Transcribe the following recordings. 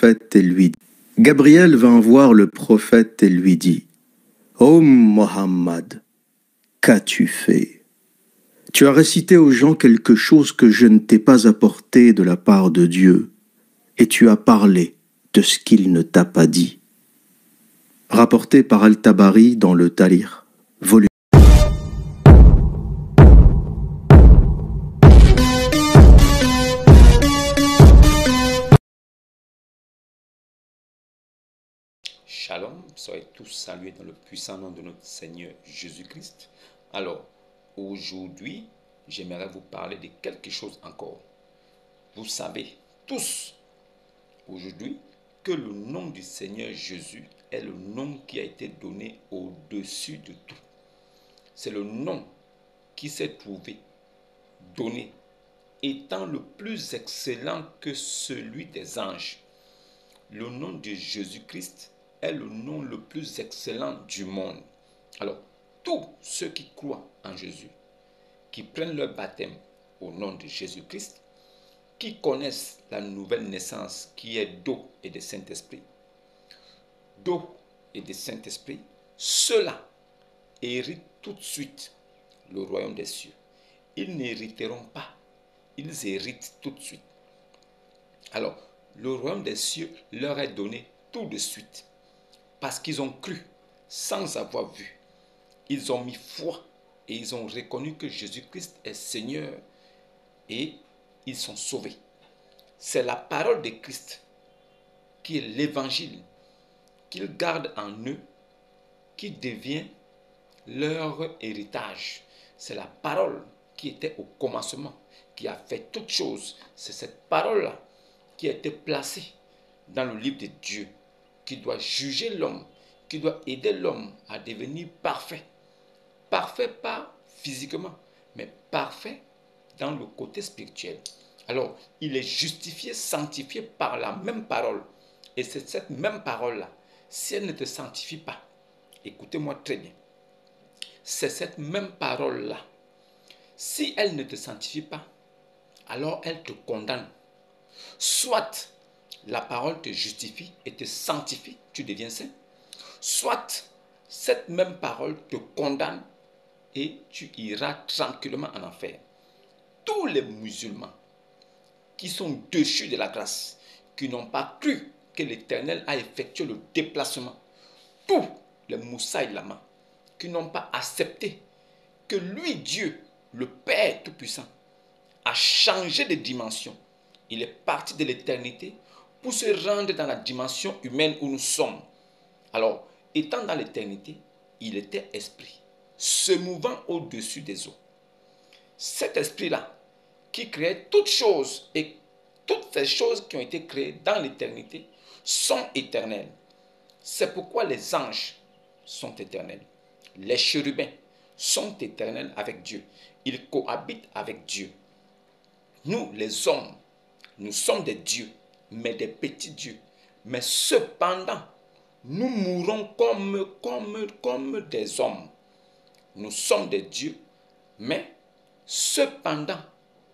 prophète et lui dit. Gabriel vint voir le prophète et lui dit, « Ô Mohammed, qu'as-tu fait? Tu as récité aux gens quelque chose que je ne t'ai pas apporté de la part de Dieu, et tu as parlé de ce qu'il ne t'a pas dit. » Rapporté par Al-Tabari dans le Talir, volume. Shalom, soyez tous salués dans le puissant nom de notre Seigneur Jésus-Christ. Alors, aujourd'hui, j'aimerais vous parler de quelque chose encore. Vous savez tous, aujourd'hui, que le nom du Seigneur Jésus est le nom qui a été donné au-dessus de tout. C'est le nom qui s'est trouvé, donné, étant le plus excellent que celui des anges. Le nom de Jésus-Christ est le nom le plus excellent du monde. Alors, tous ceux qui croient en Jésus, qui prennent leur baptême au nom de Jésus-Christ, qui connaissent la nouvelle naissance qui est d'eau et de Saint-Esprit, ceux-là héritent tout de suite le royaume des cieux. Ils n'hériteront pas, ils héritent tout de suite. Alors, le royaume des cieux leur est donné tout de suite. Parce qu'ils ont cru sans avoir vu. Ils ont mis foi et ils ont reconnu que Jésus-Christ est Seigneur et ils sont sauvés. C'est la parole de Christ qui est l'évangile qu'ils gardent en eux qui devient leur héritage. C'est la parole qui était au commencement, qui a fait toutes choses. C'est cette parole-là qui a été placée dans le livre de Dieu, qui doit juger l'homme, qui doit aider l'homme à devenir parfait. Parfait pas physiquement, mais parfait dans le côté spirituel. Alors, il est justifié, sanctifié par la même parole. Et c'est cette même parole-là, si elle ne te sanctifie pas, écoutez-moi très bien, c'est cette même parole-là, si elle ne te sanctifie pas, alors elle te condamne. Soit la parole te justifie et te sanctifie, tu deviens saint. Soit cette même parole te condamne et tu iras tranquillement en enfer. Tous les musulmans qui sont déchus de la grâce, qui n'ont pas cru que l'Éternel a effectué le déplacement, tous les Moussaï Lama, qui n'ont pas accepté que lui, Dieu, le Père Tout-Puissant, a changé de dimension. Il est parti de l'éternité pour se rendre dans la dimension humaine où nous sommes. Alors, étant dans l'éternité, il était esprit, se mouvant au-dessus des eaux. Cet esprit-là, qui créait toutes choses, et toutes ces choses qui ont été créées dans l'éternité sont éternelles. C'est pourquoi les anges sont éternels. Les chérubins sont éternels avec Dieu. Ils cohabitent avec Dieu. Nous, les hommes, nous sommes des dieux, mais des petits dieux. Mais cependant, nous mourons comme des hommes. Nous sommes des dieux, mais cependant,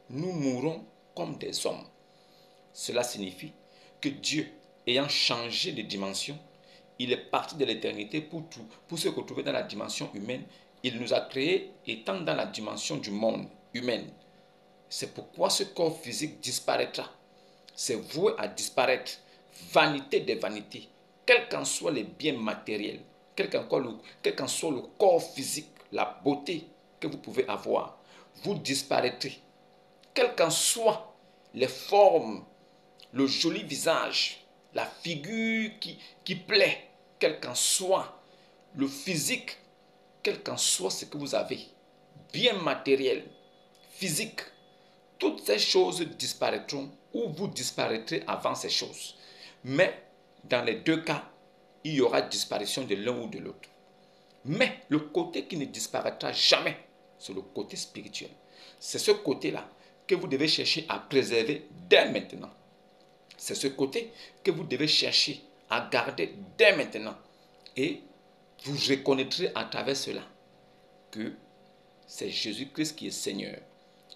nous mourons comme des hommes. Cela signifie que Dieu, ayant changé de dimension, il est parti de l'éternité pour se retrouver dans la dimension humaine. Il nous a créés étant dans la dimension du monde humain. C'est pourquoi ce corps physique disparaîtra. C'est voué à disparaître. Vanité des vanités. Quels qu'en soient les biens matériels, quel qu'en soit le corps physique, la beauté que vous pouvez avoir, vous disparaîtrez. Quelles qu'en soient les formes, le joli visage, la figure qui plaît, quel qu'en soit le physique, quel qu'en soit ce que vous avez, bien matériel, physique, toutes ces choses disparaîtront ou vous disparaîtrez avant ces choses. Mais dans les deux cas, il y aura disparition de l'un ou de l'autre. Mais le côté qui ne disparaîtra jamais, c'est le côté spirituel. C'est ce côté-là que vous devez chercher à préserver dès maintenant. C'est ce côté que vous devez chercher à garder dès maintenant. Et vous reconnaîtrez à travers cela que c'est Jésus-Christ qui est Seigneur.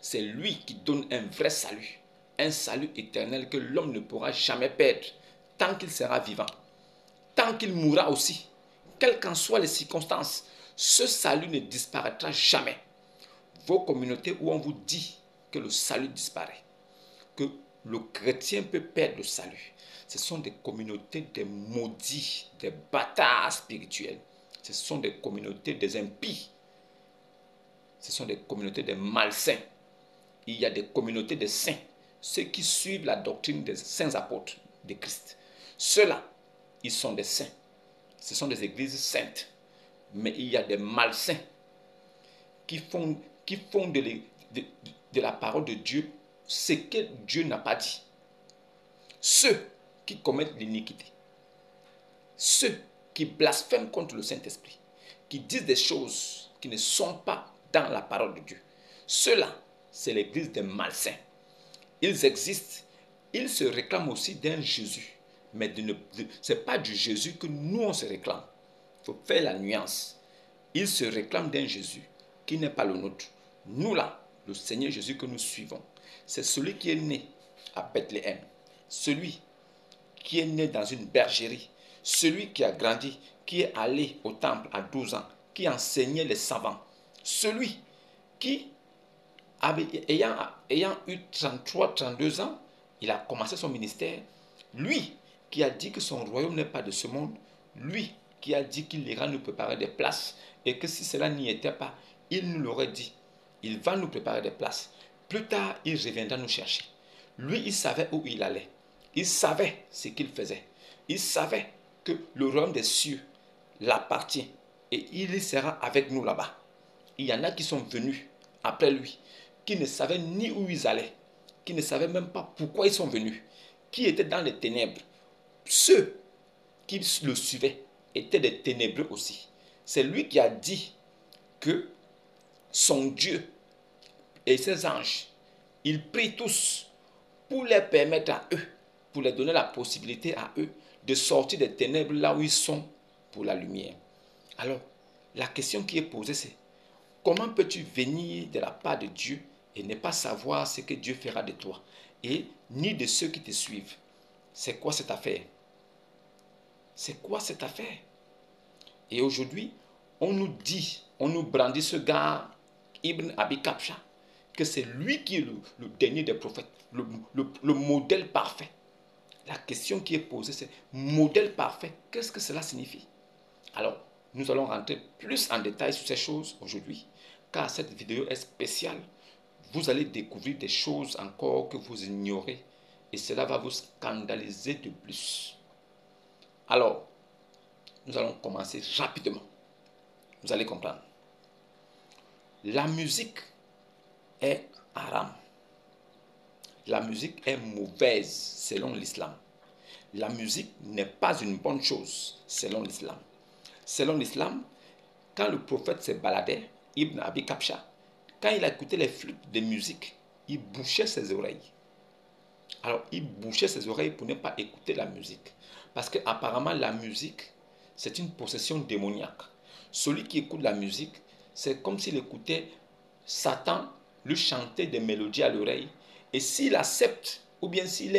C'est lui qui donne un vrai salut, un salut éternel que l'homme ne pourra jamais perdre tant qu'il sera vivant, tant qu'il mourra aussi, quelles qu'en soient les circonstances, ce salut ne disparaîtra jamais. Vos communautés où on vous dit que le salut disparaît, que le chrétien peut perdre le salut, ce sont des communautés des maudits, des bâtards spirituels. Ce sont des communautés des impies. Ce sont des communautés des malsains. Il y a des communautés des saints, ceux qui suivent la doctrine des saints apôtres de Christ. Ceux-là, ils sont des saints. Ce sont des églises saintes. Mais il y a des malsains qui font de la parole de Dieu ce que Dieu n'a pas dit. Ceux qui commettent l'iniquité, ceux qui blasphèment contre le Saint-Esprit, qui disent des choses qui ne sont pas dans la parole de Dieu. Ceux-là, c'est l'église des malsains. Ils existent, ils se réclament aussi d'un Jésus. Mais ce n'est pas du Jésus que nous on se réclame. Il faut faire la nuance. Ils se réclament d'un Jésus qui n'est pas le nôtre. Nous là, le Seigneur Jésus que nous suivons, c'est celui qui est né à Bethléem, celui qui est né dans une bergerie, celui qui a grandi, qui est allé au temple à 12 ans, qui enseignait les savants, celui qui, ayant eu 33, 32 ans, il a commencé son ministère, lui qui a dit que son royaume n'est pas de ce monde, lui qui a dit qu'il ira nous préparer des places et que si cela n'y était pas, il nous l'aurait dit. Il va nous préparer des places. Plus tard, il reviendra nous chercher. Lui, il savait où il allait. Il savait ce qu'il faisait. Il savait que le royaume des cieux l'appartient et il sera avec nous là-bas. Il y en a qui sont venus après lui, qui ne savaient ni où ils allaient, qui ne savaient même pas pourquoi ils sont venus, qui étaient dans les ténèbres. Ceux qui le suivaient étaient des ténébreux aussi. C'est lui qui a dit que son Dieu et ses anges, ils prient tous pour les permettre à eux, pour leur donner la possibilité à eux de sortir des ténèbres là où ils sont pour la lumière. Alors, la question qui est posée, c'est comment peux-tu venir de la part de Dieu et ne pas savoir ce que Dieu fera de toi et ni de ceux qui te suivent? C'est quoi cette affaire? C'est quoi cette affaire? Et aujourd'hui, on nous dit, on nous brandit ce gars, Ibn Abi Kabsha, que c'est lui qui est le dernier des prophètes, le modèle parfait. La question qui est posée, c'est modèle parfait, qu'est-ce que cela signifie? Alors, nous allons rentrer plus en détail sur ces choses aujourd'hui, car cette vidéo est spéciale. Vous allez découvrir des choses encore que vous ignorez, et cela va vous scandaliser de plus. Alors, nous allons commencer rapidement. Vous allez comprendre. La musique est haram. La musique est mauvaise selon l'islam. La musique n'est pas une bonne chose selon l'islam. Selon l'islam, quand le prophète se baladait, Ibn Abi Kabsha, quand il écoutait les flûtes de musique, il bouchait ses oreilles. Alors, il bouchait ses oreilles pour ne pas écouter la musique. Parce qu'apparemment, la musique, c'est une possession démoniaque. Celui qui écoute la musique, c'est comme s'il écoutait Satan lui chanter des mélodies à l'oreille. Et s'il accepte, ou bien si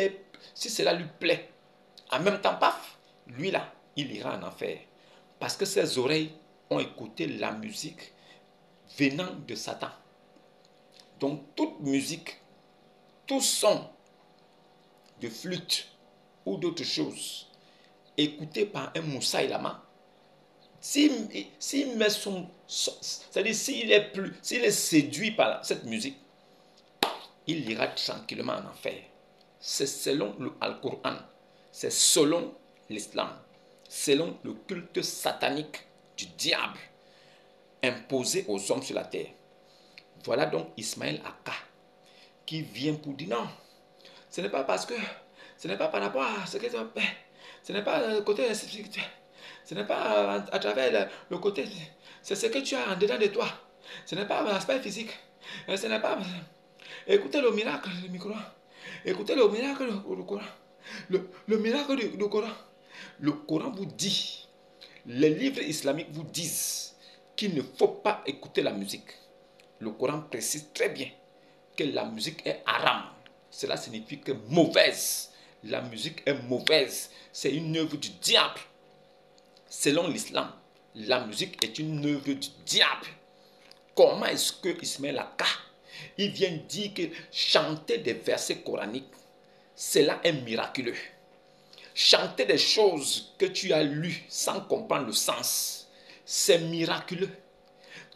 cela lui plaît, en même temps, paf, lui là, il ira en enfer. Parce que ses oreilles ont écouté la musique venant de Satan. Donc toute musique, tout son de flûte ou d'autres choses, écouté par un moussaïlama, s'il met c'est-à-dire s'il est séduit par cette musique, il ira tranquillement en enfer. C'est selon le Al-Qur'an, c'est selon l'islam, selon le culte satanique du diable imposé aux hommes sur la terre. Voilà donc Ismaël Aka qui vient pour dire non, ce n'est pas parce que, ce n'est pas par rapport à ce que tu as fait, ce n'est pas le côté spirituel, ce n'est pas à travers le côté, c'est ce que tu as en dedans de toi, ce n'est pas l'aspect physique, ce n'est pas. Écoutez le miracle du Coran, écoutez le miracle du Coran, le miracle du Coran. Le Coran vous dit, les livres islamiques vous disent qu'il ne faut pas écouter la musique. Le Coran précise très bien que la musique est haram. Cela signifie que mauvaise. la musique est mauvaise. C'est une œuvre du diable. Selon l'islam, la musique est une œuvre du diable. Comment est-ce que Ismaël Aka, il vient dire que chanter des versets coraniques, cela est miraculeux. Chanter des choses que tu as lues sans comprendre le sens, c'est miraculeux.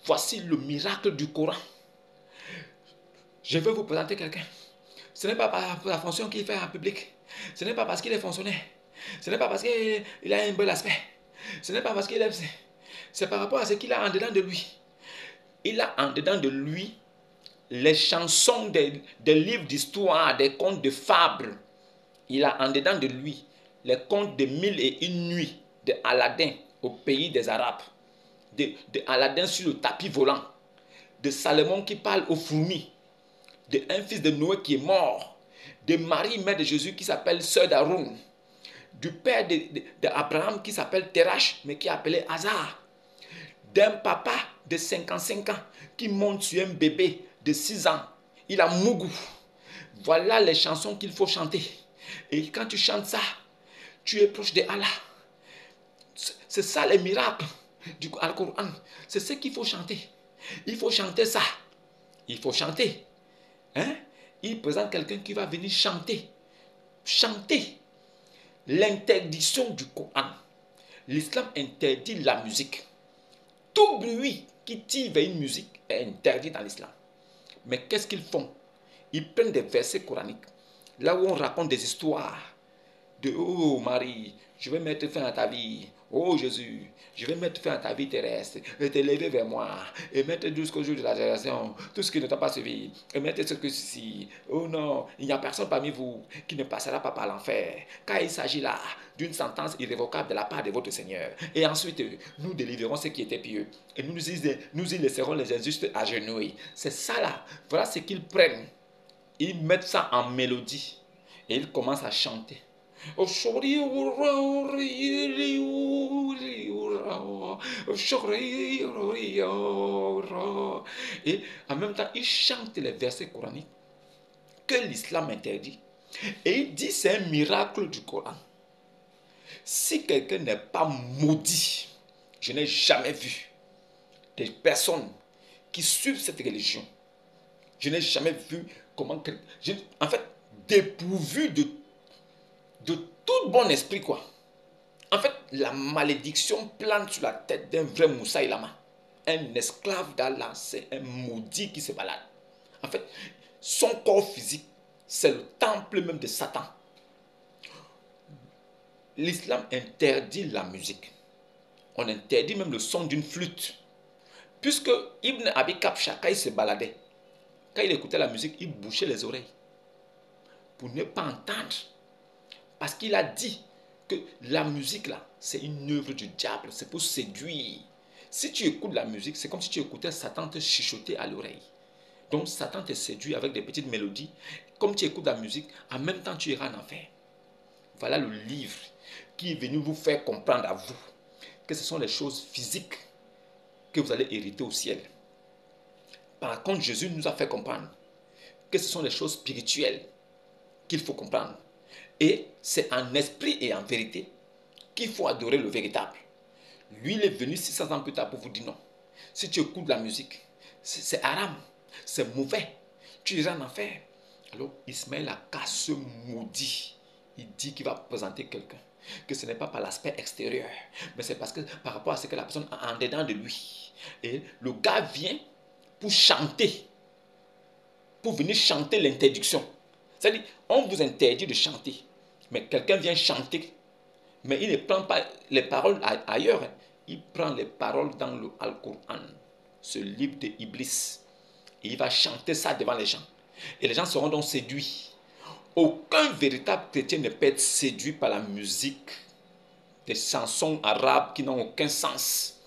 Voici le miracle du Coran. Je vais vous présenter quelqu'un. Ce n'est pas par la fonction qu'il fait en public. Ce n'est pas parce qu'il est fonctionnaire. Ce n'est pas parce qu'il a un bel aspect. Ce n'est pas parce qu'il est... C'est par rapport à ce qu'il a en dedans de lui. Il a en dedans de lui les chansons des livres d'histoire, des contes de fables. Il a en dedans de lui les contes de 1001 nuits de Aladdin au pays des Arabes, de Aladdin sur le tapis volant, de Salomon qui parle aux fourmis, de un fils de Noé qui est mort, de Marie, mère de Jésus qui s'appelle sœur d'Aaron, du père d'Abraham qui s'appelle Terach, mais qui est appelé Hazar, d'un papa de 55 ans qui monte sur un bébé de 6 ans. Il a Mougou. Voilà les chansons qu'il faut chanter. Et quand tu chantes ça, tu es proche de Allah. C'est ça les miracles du Coran. C'est ce qu'il faut chanter. Il faut chanter ça. Il faut chanter. Hein? Il présente quelqu'un qui va venir chanter. Chanter. L'interdiction du Coran. L'islam interdit la musique. Tout bruit qui tire vers une musique est interdit dans l'islam. Mais qu'est-ce qu'ils font? Ils prennent des versets coraniques, là où on raconte des histoires de oh Marie, je vais mettre fin à ta vie. Oh Jésus, je vais mettre fin à ta vie terrestre et t'élever vers moi et mettre jusqu'au jour de la génération tout ce qui ne t'a pas suivi et mettre ce que ceci. Oh non, il n'y a personne parmi vous qui ne passera pas par l'enfer, car il s'agit là d'une sentence irrévocable de la part de votre Seigneur. Et ensuite, nous délivérons ceux qui étaient pieux et nous y laisserons les injustes agenouillés. C'est ça là. Voilà ce qu'ils prennent. Ils mettent ça en mélodie et ils commencent à chanter. Et en même temps, il chante les versets coraniques que l'islam interdit. Et il dit c'est un miracle du Coran. Si quelqu'un n'est pas maudit, je n'ai jamais vu des personnes qui suivent cette religion. Je n'ai jamais vu comment... En fait, dépourvu de tout bon esprit, quoi. En fait, la malédiction plane sur la tête d'un vrai Moussa Ilama. Un esclave d'Allah, c'est un maudit qui se balade. En fait, son corps physique, c'est le temple même de Satan. L'islam interdit la musique. On interdit même le son d'une flûte. Puisque Ibn Abi Kabsha, quand il se baladait, quand il écoutait la musique, il bouchait les oreilles pour ne pas entendre. Parce qu'il a dit que la musique là, c'est une œuvre du diable, c'est pour séduire. Si tu écoutes la musique, c'est comme si tu écoutais Satan te chuchoter à l'oreille. Donc Satan te séduit avec des petites mélodies. Comme tu écoutes la musique, en même temps tu iras en enfer. Voilà le livre qui est venu vous faire comprendre à vous que ce sont les choses physiques que vous allez hériter au ciel. Par contre, Jésus nous a fait comprendre que ce sont les choses spirituelles qu'il faut comprendre. Et c'est en esprit et en vérité qu'il faut adorer le véritable. Lui, il est venu 600 ans plus tard pour vous dire non. Si tu écoutes la musique, c'est haram, c'est mauvais, tu iras en enfer. Alors Ismaël Aka se maudit. Il dit qu'il va présenter quelqu'un. Que ce n'est pas par l'aspect extérieur, mais c'est parce que par rapport à ce que la personne a en dedans de lui. Et le gars vient pour chanter, pour venir chanter l'interdiction. C'est-à-dire, on vous interdit de chanter, mais quelqu'un vient chanter, mais il ne prend pas les paroles ailleurs, il prend les paroles dans le Al-Qur'an, ce livre de Iblis, et il va chanter ça devant les gens. Et les gens seront donc séduits. Aucun véritable chrétien ne peut être séduit par la musique des chansons arabes qui n'ont aucun sens.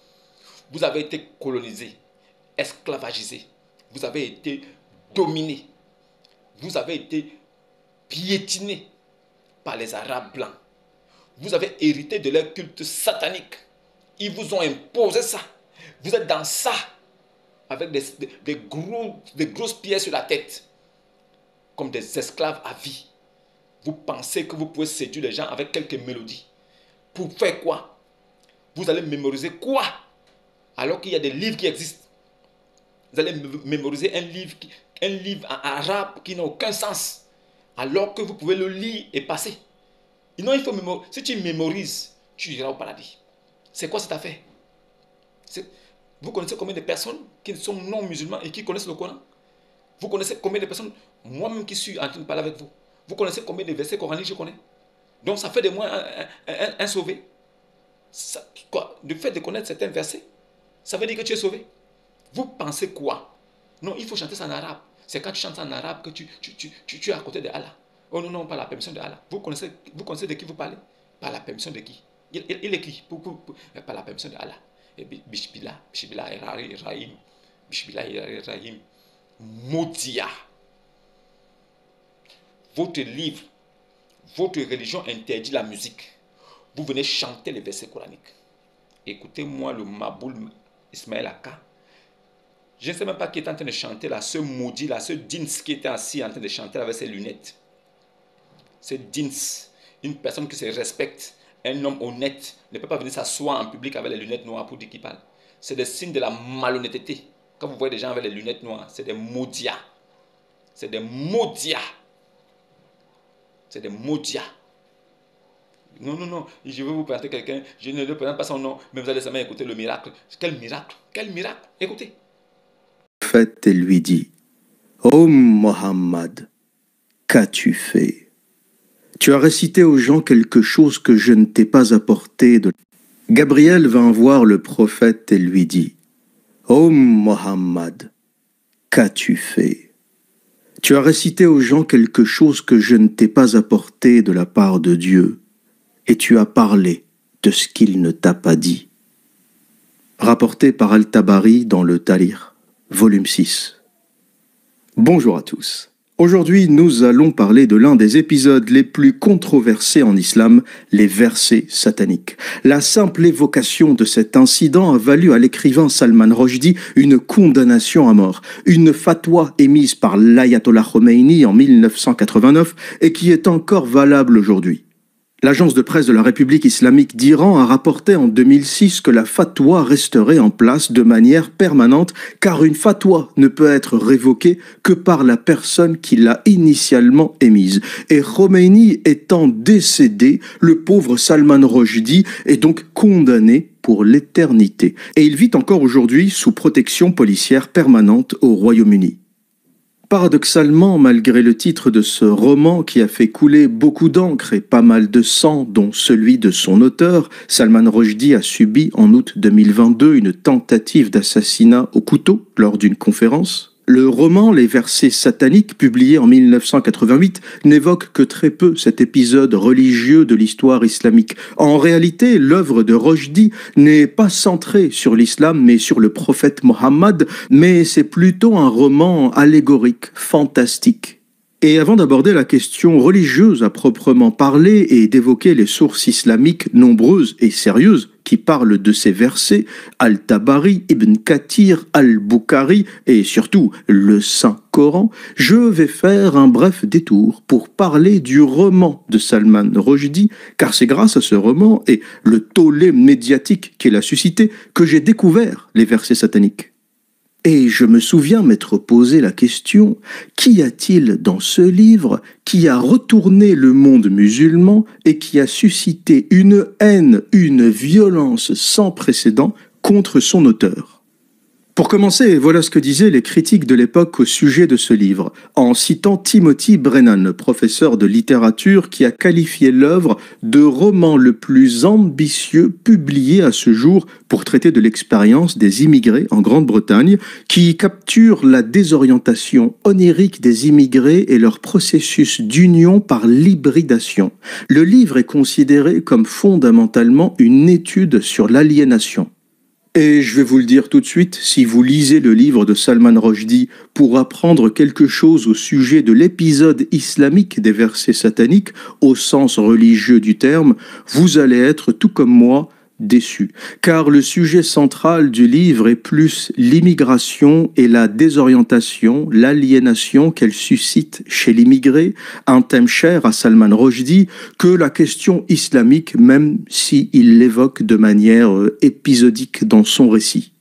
Vous avez été colonisé, esclavagisé, vous avez été dominé, vous avez été piétiné par les Arabes blancs. Vous avez hérité de leur culte satanique. Ils vous ont imposé ça. Vous êtes dans ça, avec des grosses pierres sur la tête, comme des esclaves à vie. Vous pensez que vous pouvez séduire les gens avec quelques mélodies. Pour faire quoi? Vous allez mémoriser quoi? Alors qu'il y a des livres qui existent. Vous allez mémoriser un livre en arabe qui n'a aucun sens. Alors que vous pouvez le lire et passer. Non, il faut mémoriser. Si tu mémorises, tu iras au paradis. C'est quoi cette affaire? Vous connaissez combien de personnes qui sont non musulmans et qui connaissent le Coran? Vous connaissez combien de personnes, moi-même qui suis en train de parler avec vous, vous connaissez combien de versets coraniques je connais? Donc ça fait de moi un sauvé. Le fait de connaître certains versets, ça veut dire que tu es sauvé. Vous pensez quoi? Non, il faut chanter ça en arabe. C'est quand tu chantes en arabe que tu es à côté de Allah. Oh non, non, par la permission de Allah. Vous connaissez de qui vous parlez? Par la permission de qui? Il est qui? Par la permission de Allah. Bismillah, Bismillahirrahmanirrahim. Bismillahirrahmanirrahim. Maudia. Votre livre, votre religion interdit la musique. Vous venez chanter les versets coraniques. Écoutez-moi le Maboul Ismaël Aka. Je ne sais même pas qui est en train de chanter là, ce maudit là, ce Dins qui était assis en train de chanter avec ses lunettes. Ce Dins, une personne qui se respecte, un homme honnête, ne peut pas venir s'asseoir en public avec les lunettes noires pour dire qu'il parle. C'est des signes de la malhonnêteté. Quand vous voyez des gens avec les lunettes noires, c'est des maudias. C'est des maudias. C'est des maudias. Non, non, non, je vais vous présenter quelqu'un, je ne le présente pas son nom, mais vous allez seulement écouter le miracle. Quel miracle? Quel miracle? Écoutez. Le prophète lui dit, ô Mohammed, qu'as-tu fait? Tu as récité aux gens quelque chose que je ne t'ai pas apporté de... Gabriel vint voir le prophète et lui dit, ô Mohammed, qu'as-tu fait? Tu as récité aux gens quelque chose que je ne t'ai pas apporté de la part de Dieu, et tu as parlé de ce qu'il ne t'a pas dit. Rapporté par Al-Tabari dans le Talir, volume 6. Bonjour à tous. Aujourd'hui, nous allons parler de l'un des épisodes les plus controversés en islam, les versets sataniques. La simple évocation de cet incident a valu à l'écrivain Salman Rushdie une condamnation à mort, une fatwa émise par l'Ayatollah Khomeini en 1989 et qui est encore valable aujourd'hui. L'agence de presse de la République islamique d'Iran a rapporté en 2006 que la fatwa resterait en place de manière permanente car une fatwa ne peut être révoquée que par la personne qui l'a initialement émise. Et Khomeini étant décédé, le pauvre Salman Rushdie est donc condamné pour l'éternité. Et il vit encore aujourd'hui sous protection policière permanente au Royaume-Uni. Paradoxalement, malgré le titre de ce roman qui a fait couler beaucoup d'encre et pas mal de sang, dont celui de son auteur, Salman Rushdie a subi en août 2022 une tentative d'assassinat au couteau lors d'une conférence. Le roman Les versets sataniques, publié en 1988, n'évoque que très peu cet épisode religieux de l'histoire islamique. En réalité, l'œuvre de Rushdie n'est pas centrée sur l'islam, mais sur le prophète Mohammed, mais c'est plutôt un roman allégorique, fantastique. Et avant d'aborder la question religieuse à proprement parler et d'évoquer les sources islamiques nombreuses et sérieuses qui parlent de ces versets, Al-Tabari, Ibn Kathir, Al-Bukhari et surtout le Saint-Coran, je vais faire un bref détour pour parler du roman de Salman Rushdie, car c'est grâce à ce roman et le tollé médiatique qu'il a suscité que j'ai découvert les versets sataniques. Et je me souviens m'être posé la question, qu'y a-t-il dans ce livre qui a retourné le monde musulman et qui a suscité une haine, une violence sans précédent contre son auteur? Pour commencer, voilà ce que disaient les critiques de l'époque au sujet de ce livre, en citant Timothy Brennan, professeur de littérature qui a qualifié l'œuvre de roman le plus ambitieux publié à ce jour pour traiter de l'expérience des immigrés en Grande-Bretagne, qui capture la désorientation onirique des immigrés et leur processus d'union par l'hybridation. Le livre est considéré comme fondamentalement une étude sur l'aliénation. Et je vais vous le dire tout de suite, si vous lisez le livre de Salman Rushdie pour apprendre quelque chose au sujet de l'épisode islamique des versets sataniques, au sens religieux du terme, vous allez être, tout comme moi, déçu, car le sujet central du livre est plus l'immigration et la désorientation, l'aliénation qu'elle suscite chez l'immigré, un thème cher à Salman Rushdie, que la question islamique, même s'il l'évoque de manière épisodique dans son récit.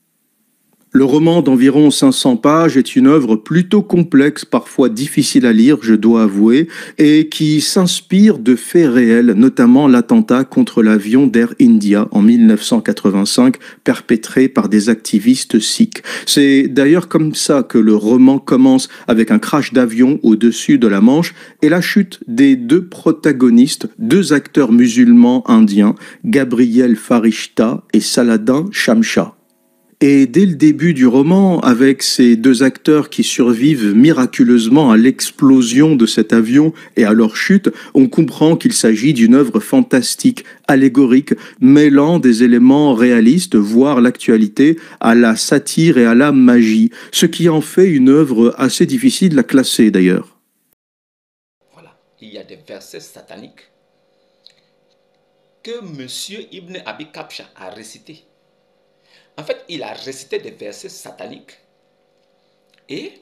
Le roman d'environ 500 pages est une œuvre plutôt complexe, parfois difficile à lire, je dois avouer, et qui s'inspire de faits réels, notamment l'attentat contre l'avion d'Air India en 1985, perpétré par des activistes sikhs. C'est d'ailleurs comme ça que le roman commence, avec un crash d'avion au-dessus de la Manche et la chute des deux protagonistes, deux acteurs musulmans indiens, Gabriel Farishta et Saladin Shamsha. Et dès le début du roman, avec ces deux acteurs qui survivent miraculeusement à l'explosion de cet avion et à leur chute, on comprend qu'il s'agit d'une œuvre fantastique, allégorique, mêlant des éléments réalistes, voire l'actualité, à la satire et à la magie, ce qui en fait une œuvre assez difficile à classer d'ailleurs. Voilà, il y a des versets sataniques que M. Ibn Abi Kabsha a récités. En fait, il a récité des versets sataniques et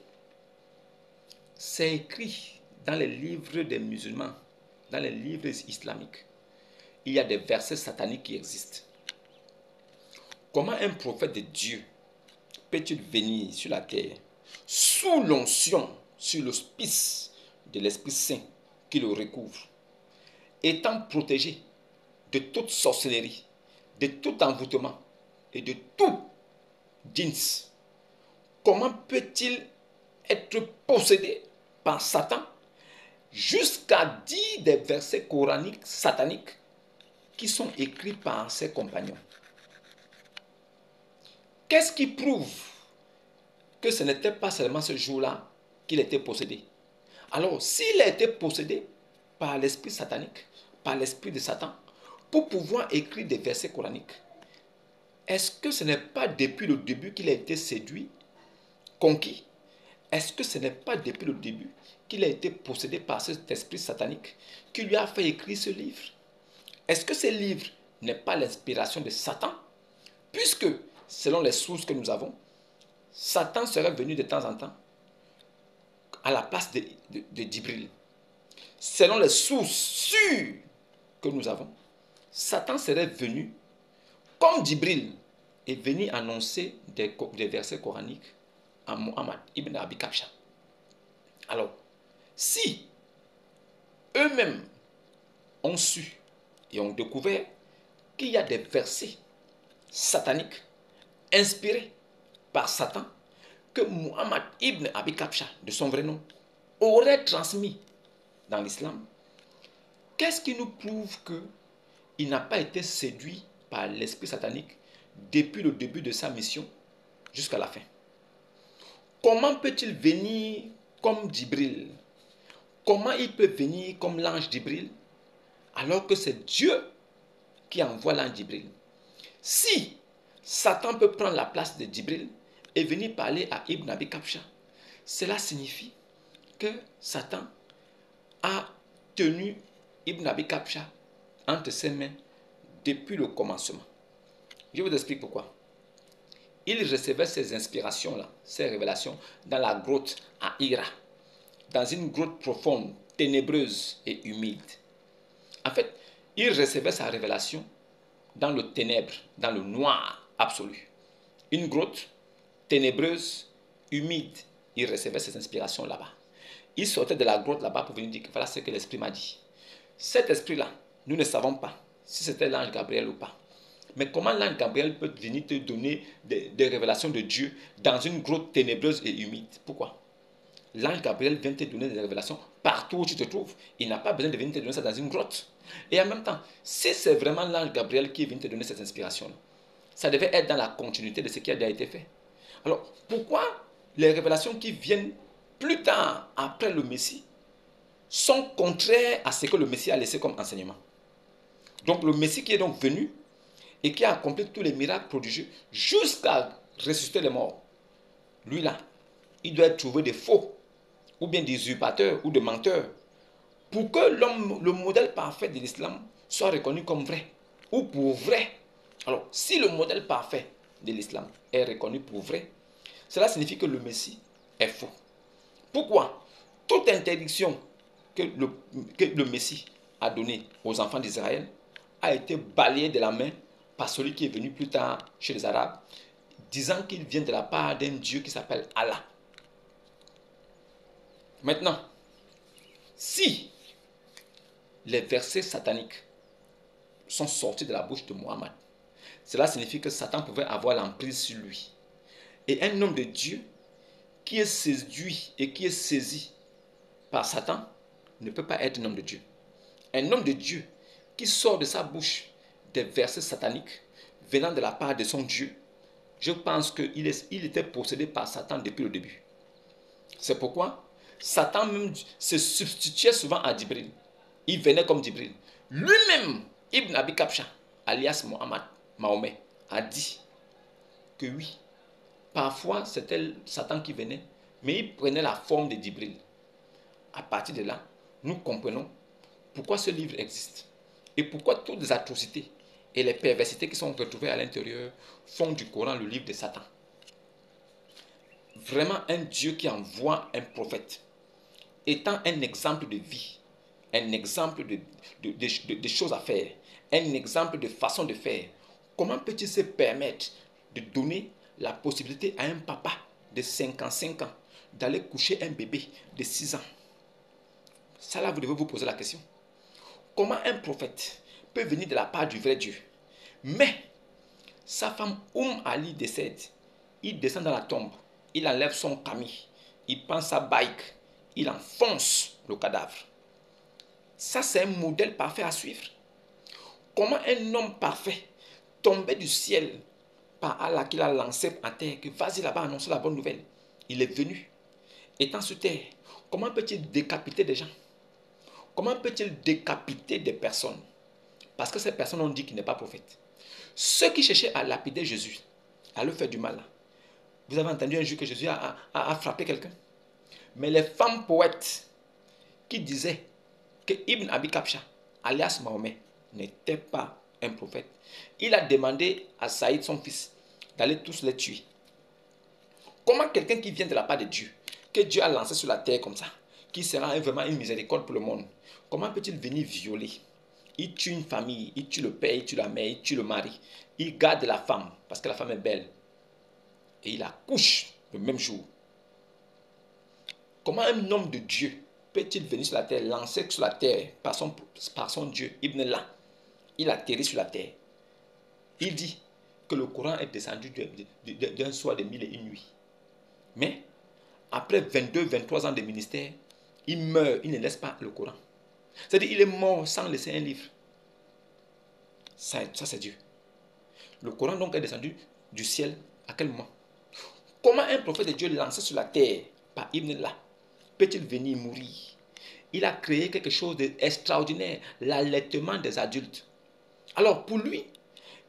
c'est écrit dans les livres des musulmans, dans les livres islamiques. Il y a des versets sataniques qui existent. Comment un prophète de Dieu peut-il venir sur la terre sous l'onction, sur l'hospice de l'Esprit Saint qui le recouvre, étant protégé de toute sorcellerie, de tout envoûtement et de tout djinns? Comment peut-il être possédé par Satan jusqu'à dire des versets coraniques sataniques qui sont écrits par ses compagnons? Qu'est-ce qui prouve que ce n'était pas seulement ce jour-là qu'il était possédé? Alors, s'il a été possédé par l'esprit satanique, par l'esprit de Satan, pour pouvoir écrire des versets coraniques, est-ce que ce n'est pas depuis le début qu'il a été séduit, conquis? Est-ce que ce n'est pas depuis le début qu'il a été possédé par cet esprit satanique qui lui a fait écrire ce livre? Est-ce que ce livre n'est pas l'inspiration de Satan? Puisque, selon les sources que nous avons, Satan serait venu de temps en temps à la place de Djibril. Selon les sources sûres que nous avons, Satan serait venu comme Djibril est venu annoncer des versets coraniques à Muhammad ibn Abi Kabsha. Alors, si eux-mêmes ont su et ont découvert qu'il y a des versets sataniques inspirés par Satan que Muhammad ibn Abi Kabsha, de son vrai nom, aurait transmis dans l'islam, qu'est-ce qui nous prouve qu'il n'a pas été séduit par l'esprit satanique depuis le début de sa mission jusqu'à la fin? Comment peut-il venir comme Djibril? Comment il peut venir comme l'ange Djibril alors que c'est Dieu qui envoie l'ange Djibril? Si Satan peut prendre la place de Djibril et venir parler à Ibn Abi Kabsha, cela signifie que Satan a tenu Ibn Abi Kabsha entre ses mains depuis le commencement. Je vous explique pourquoi. Il recevait ces inspirations-là, ces révélations, dans la grotte à Hira, dans une grotte profonde, ténébreuse et humide. En fait, il recevait sa révélation dans le ténèbre, dans le noir absolu. Une grotte ténébreuse, humide. Il recevait ses inspirations là-bas. Il sortait de la grotte là-bas pour venir dire que voilà ce que l'esprit m'a dit. Cet esprit-là, nous ne savons pas si c'était l'ange Gabriel ou pas. Mais comment l'ange Gabriel peut venir te donner des révélations de Dieu dans une grotte ténébreuse et humide? Pourquoi? L'ange Gabriel vient te donner des révélations partout où tu te trouves. Il n'a pas besoin de venir te donner ça dans une grotte. Et en même temps, si c'est vraiment l'ange Gabriel qui vient te donner cette inspiration-là, ça devait être dans la continuité de ce qui a déjà été fait. Alors, pourquoi les révélations qui viennent plus tard, après le Messie, sont contraires à ce que le Messie a laissé comme enseignement? Donc, le Messie qui est donc venu et qui a accompli tous les miracles prodigieux jusqu'à ressusciter les morts, lui là, il doit trouver des faux, ou bien des usurpateurs, ou des menteurs, pour que l'homme, le modèle parfait de l'islam, soit reconnu comme vrai, ou pour vrai. Alors, si le modèle parfait de l'islam est reconnu pour vrai, cela signifie que le Messie est faux. Pourquoi? Toute interdiction que le Messie a donnée aux enfants d'Israël a été balayée de la main par celui qui est venu plus tard chez les Arabes, disant qu'il vient de la part d'un Dieu qui s'appelle Allah. Maintenant, si les versets sataniques sont sortis de la bouche de Mohammed, cela signifie que Satan pouvait avoir l'emprise sur lui. Et un homme de Dieu qui est séduit et qui est saisi par Satan ne peut pas être un homme de Dieu. Un homme de Dieu qui sort de sa bouche des versets sataniques venant de la part de son Dieu, je pense qu'il était possédé par Satan depuis le début. C'est pourquoi Satan même se substituait souvent à Djibril. Il venait comme Djibril. Lui-même, Ibn Abi Kabsha, alias Mahomet, a dit que oui, parfois c'était Satan qui venait, mais il prenait la forme de Djibril. À partir de là, nous comprenons pourquoi ce livre existe et pourquoi toutes les atrocités et les perversités qui sont retrouvées à l'intérieur font du Coran le livre de Satan. Vraiment un Dieu qui envoie un prophète étant un exemple de vie, un exemple de choses à faire, un exemple de façon de faire. Comment peut-il se permettre de donner la possibilité à un papa de 55 ans d'aller coucher un bébé de 6 ans? Ça là, vous devez vous poser la question. Comment un prophète peut venir de la part du vrai Dieu? Mais sa femme Ali décède. Il descend dans la tombe. Il enlève son camis. Il prend sa bike. Il enfonce le cadavre. Ça, c'est un modèle parfait à suivre. Comment un homme parfait tombé du ciel par Allah qu'il a lancé à terre, que vas-y là-bas annoncer la bonne nouvelle. Il est venu. Étant sur terre, comment peut-il décapiter des gens? Comment peut-il décapiter des personnes? Parce que ces personnes ont dit qu'il n'est pas prophète. Ceux qui cherchaient à lapider Jésus, à lui faire du mal. Vous avez entendu un jour que Jésus a frappé quelqu'un? Mais les femmes poètes qui disaient que Ibn Abi Kabsha, alias Mahomet, n'était pas un prophète, il a demandé à Saïd, son fils, d'aller tous les tuer. Comment quelqu'un qui vient de la part de Dieu, que Dieu a lancé sur la terre comme ça, qui sera vraiment une miséricorde pour le monde, comment peut-il venir violer? Il tue une famille, il tue le père, il tue la mère, il tue le mari. Il garde la femme, parce que la femme est belle. Et il la couche le même jour. Comment un homme de Dieu peut-il venir sur la terre, lancer sur la terre par son Dieu, Ibn Allah? Il atterrit sur la terre. Il dit que le Coran est descendu d'un soir de 1001 nuits. Mais, après 22-23 ans de ministère, il meurt, il ne laisse pas le Coran. C'est-à-dire il est mort sans laisser un livre. Ça c'est Dieu. Le Coran donc est descendu du ciel à quel moment? Comment un prophète de Dieu lancé sur la terre par Ibn Allah peut-il venir mourir? Il a créé quelque chose d'extraordinaire, l'allaitement des adultes. Alors pour lui,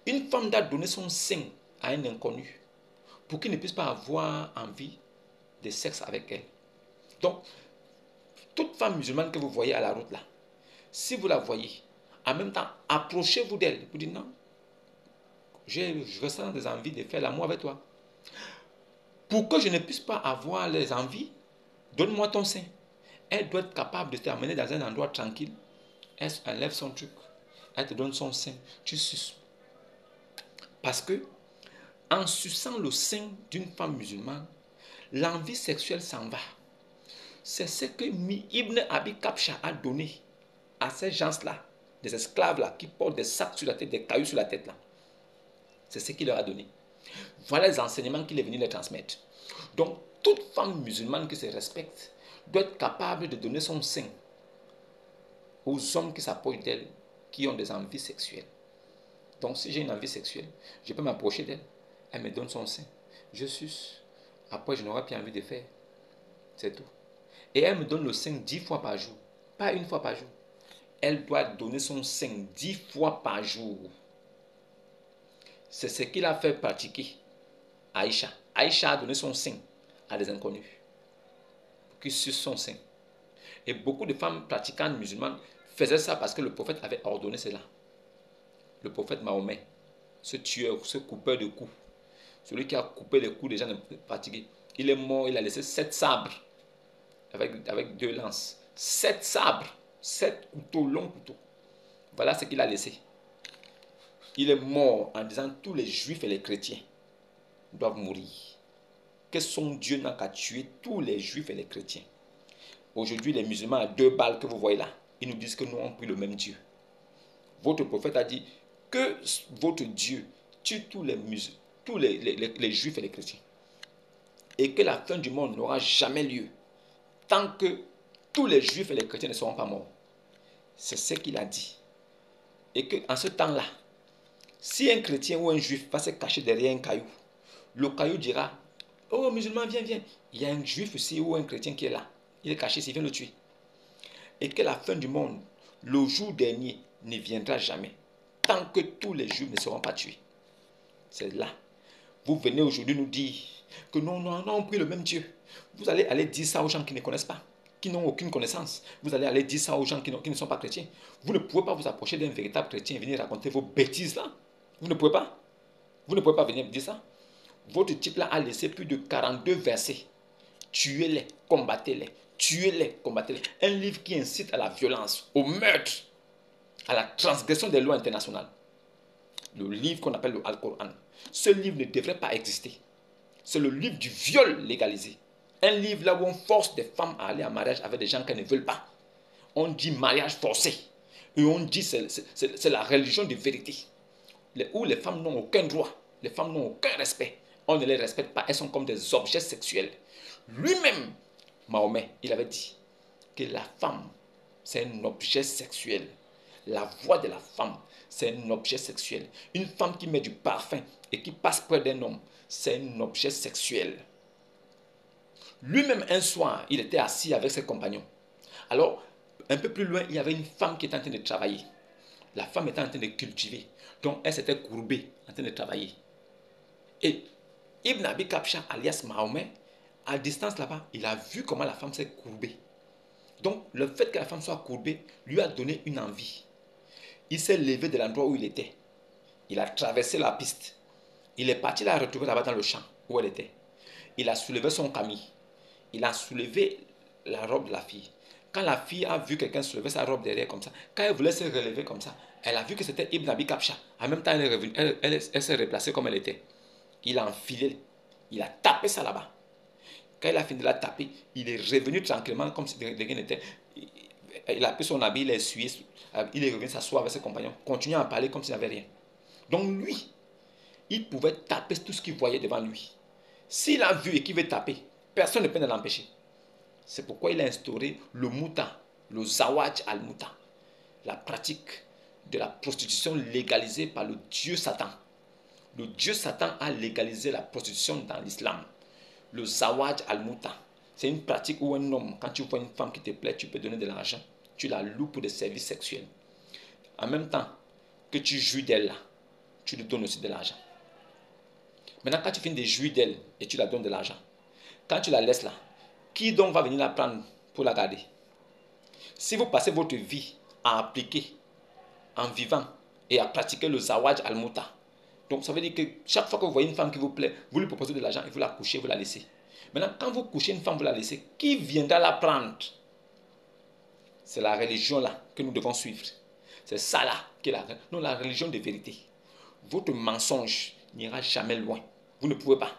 une femme doit donner son sein à un inconnu pour qu'il ne puisse pas avoir envie de sexe avec elle. Donc, toute femme musulmane que vous voyez à la route là, si vous la voyez, en même temps, approchez-vous d'elle. Vous dites non, je ressens des envies de faire l'amour avec toi. Pour que je ne puisse pas avoir les envies, donne-moi ton sein. Elle doit être capable de t'amener dans un endroit tranquille. Elle enlève son truc. Elle te donne son sein. Tu suces. Parce que, en suçant le sein d'une femme musulmane, l'envie sexuelle s'en va. C'est ce que Ibn Abi Kabsha a donné à ces gens-là, des esclaves-là, qui portent des sacs sur la tête, des cailloux sur la tête là. C'est ce qu'il leur a donné. Voilà les enseignements qu'il est venu les transmettre. Donc, toute femme musulmane qui se respecte doit être capable de donner son sein aux hommes qui s'approchent d'elle, qui ont des envies sexuelles. Donc, si j'ai une envie sexuelle, je peux m'approcher d'elle. Elle me donne son sein. Je suce. Après, je n'aurai plus envie de faire. C'est tout. Et elle me donne le sein 10 fois par jour. Pas une fois par jour. Elle doit donner son sein 10 fois par jour. C'est ce qu'il a fait pratiquer Aïcha. Aïcha a donné son sein à des inconnus qui sucent son sein. Et beaucoup de femmes pratiquantes musulmanes faisaient ça parce que le prophète avait ordonné cela. Le prophète Mahomet. ce tueur, ce coupeur de coups, celui qui a coupé les coups des gens fatigués, il est mort, il a laissé 7 sabres avec 2 lances. 7 sabres, 7 couteaux, longs couteaux. Voilà ce qu'il a laissé. Il est mort en disant tous les juifs et les chrétiens doivent mourir. Que son Dieu n'a qu'à tuer tous les juifs et les chrétiens. Aujourd'hui, les musulmans à 2 balles que vous voyez là, ils nous disent que nous avons pris le même Dieu. Votre prophète a dit que votre Dieu tue tous les musulmans, tous les juifs et les chrétiens. Et que la fin du monde n'aura jamais lieu tant que tous les juifs et les chrétiens ne seront pas morts. C'est ce qu'il a dit. Et qu'en ce temps-là, si un chrétien ou un juif va se cacher derrière un caillou, le caillou dira, oh musulman, viens, viens. Il y a un juif aussi ou un chrétien qui est là. Il est caché, il vient le tuer. Et que la fin du monde, le jour dernier, ne viendra jamais tant que tous les juifs ne seront pas tués. C'est là. Vous venez aujourd'hui nous dire que nous avons pris le même Dieu. Vous allez aller dire ça aux gens qui ne connaissent pas, qui n'ont aucune connaissance. Vous allez aller dire ça aux gens qui ne sont pas chrétiens. Vous ne pouvez pas vous approcher d'un véritable chrétien et venir raconter vos bêtises là. Vous ne pouvez pas. Vous ne pouvez pas venir dire ça. Votre type là a laissé plus de 42 versets. Tuez-les, combattez-les. Tuez-les, combattez-les. Un livre qui incite à la violence, au meurtre, à la transgression des lois internationales. Le livre qu'on appelle le Al-Coran. Ce livre ne devrait pas exister. C'est le livre du viol légalisé. Un livre là où on force des femmes à aller en mariage avec des gens qu'elles ne veulent pas. On dit mariage forcé. Et on dit c'est la religion de vérité. Où les femmes n'ont aucun droit. Les femmes n'ont aucun respect. On ne les respecte pas. Elles sont comme des objets sexuels. Lui-même, Mahomet, il avait dit que la femme, c'est un objet sexuel. La voix de la femme, c'est un objet sexuel. Une femme qui met du parfum et qui passe près d'un homme, c'est un objet sexuel. Lui-même, un soir, il était assis avec ses compagnons. Alors, un peu plus loin, il y avait une femme qui était en train de travailler. La femme était en train de cultiver. Donc, elle s'était courbée en train de travailler. Et Ibn Abi Kabsha, alias Mahomet, à distance là-bas, il a vu comment la femme s'est courbée. Donc, le fait que la femme soit courbée lui a donné une envie. Il s'est levé de l'endroit où il était. Il a traversé la piste. Il est parti la retrouver là-bas dans le champ où elle était. Il a soulevé son camis. Il a soulevé la robe de la fille. Quand la fille a vu quelqu'un soulever sa robe derrière comme ça, quand elle voulait se relever comme ça, elle a vu que c'était Ibn Abi Kabsha. En même temps, elle est revenue, elle s'est replacée comme elle était. Il a enfilé, il a tapé ça là-bas. Quand il a fini de la taper, il est revenu tranquillement comme si de rien n'était. Il a pris son habit, il a essuyé, il est revenu s'asseoir avec ses compagnons, continuant à parler comme s'il n'y avait rien. Donc lui, il pouvait taper tout ce qu'il voyait devant lui. S'il a vu et qu'il veut taper, personne ne peut l'empêcher. C'est pourquoi il a instauré le muta, le zawaj al-muta, la pratique de la prostitution légalisée par le dieu Satan. Le dieu Satan a légalisé la prostitution dans l'islam. Le zawaj al-muta, c'est une pratique où un homme, quand tu vois une femme qui te plaît, tu peux donner de l'argent, tu la loues pour des services sexuels. En même temps que tu jouis d'elle là, tu lui donnes aussi de l'argent. Maintenant, quand tu finis de jouir d'elle et tu la donnes de l'argent, quand tu la laisses là, qui donc va venir la prendre pour la garder? Si vous passez votre vie à appliquer, en vivant et à pratiquer le zawaj al-muta, donc ça veut dire que chaque fois que vous voyez une femme qui vous plaît, vous lui proposez de l'argent et vous la couchez, vous la laissez. Maintenant, quand vous couchez une femme, vous la laissez, qui viendra la prendre? C'est la religion là que nous devons suivre. C'est ça là qui est la religion de vérité. Votre mensonge n'ira jamais loin. Vous ne pouvez pas.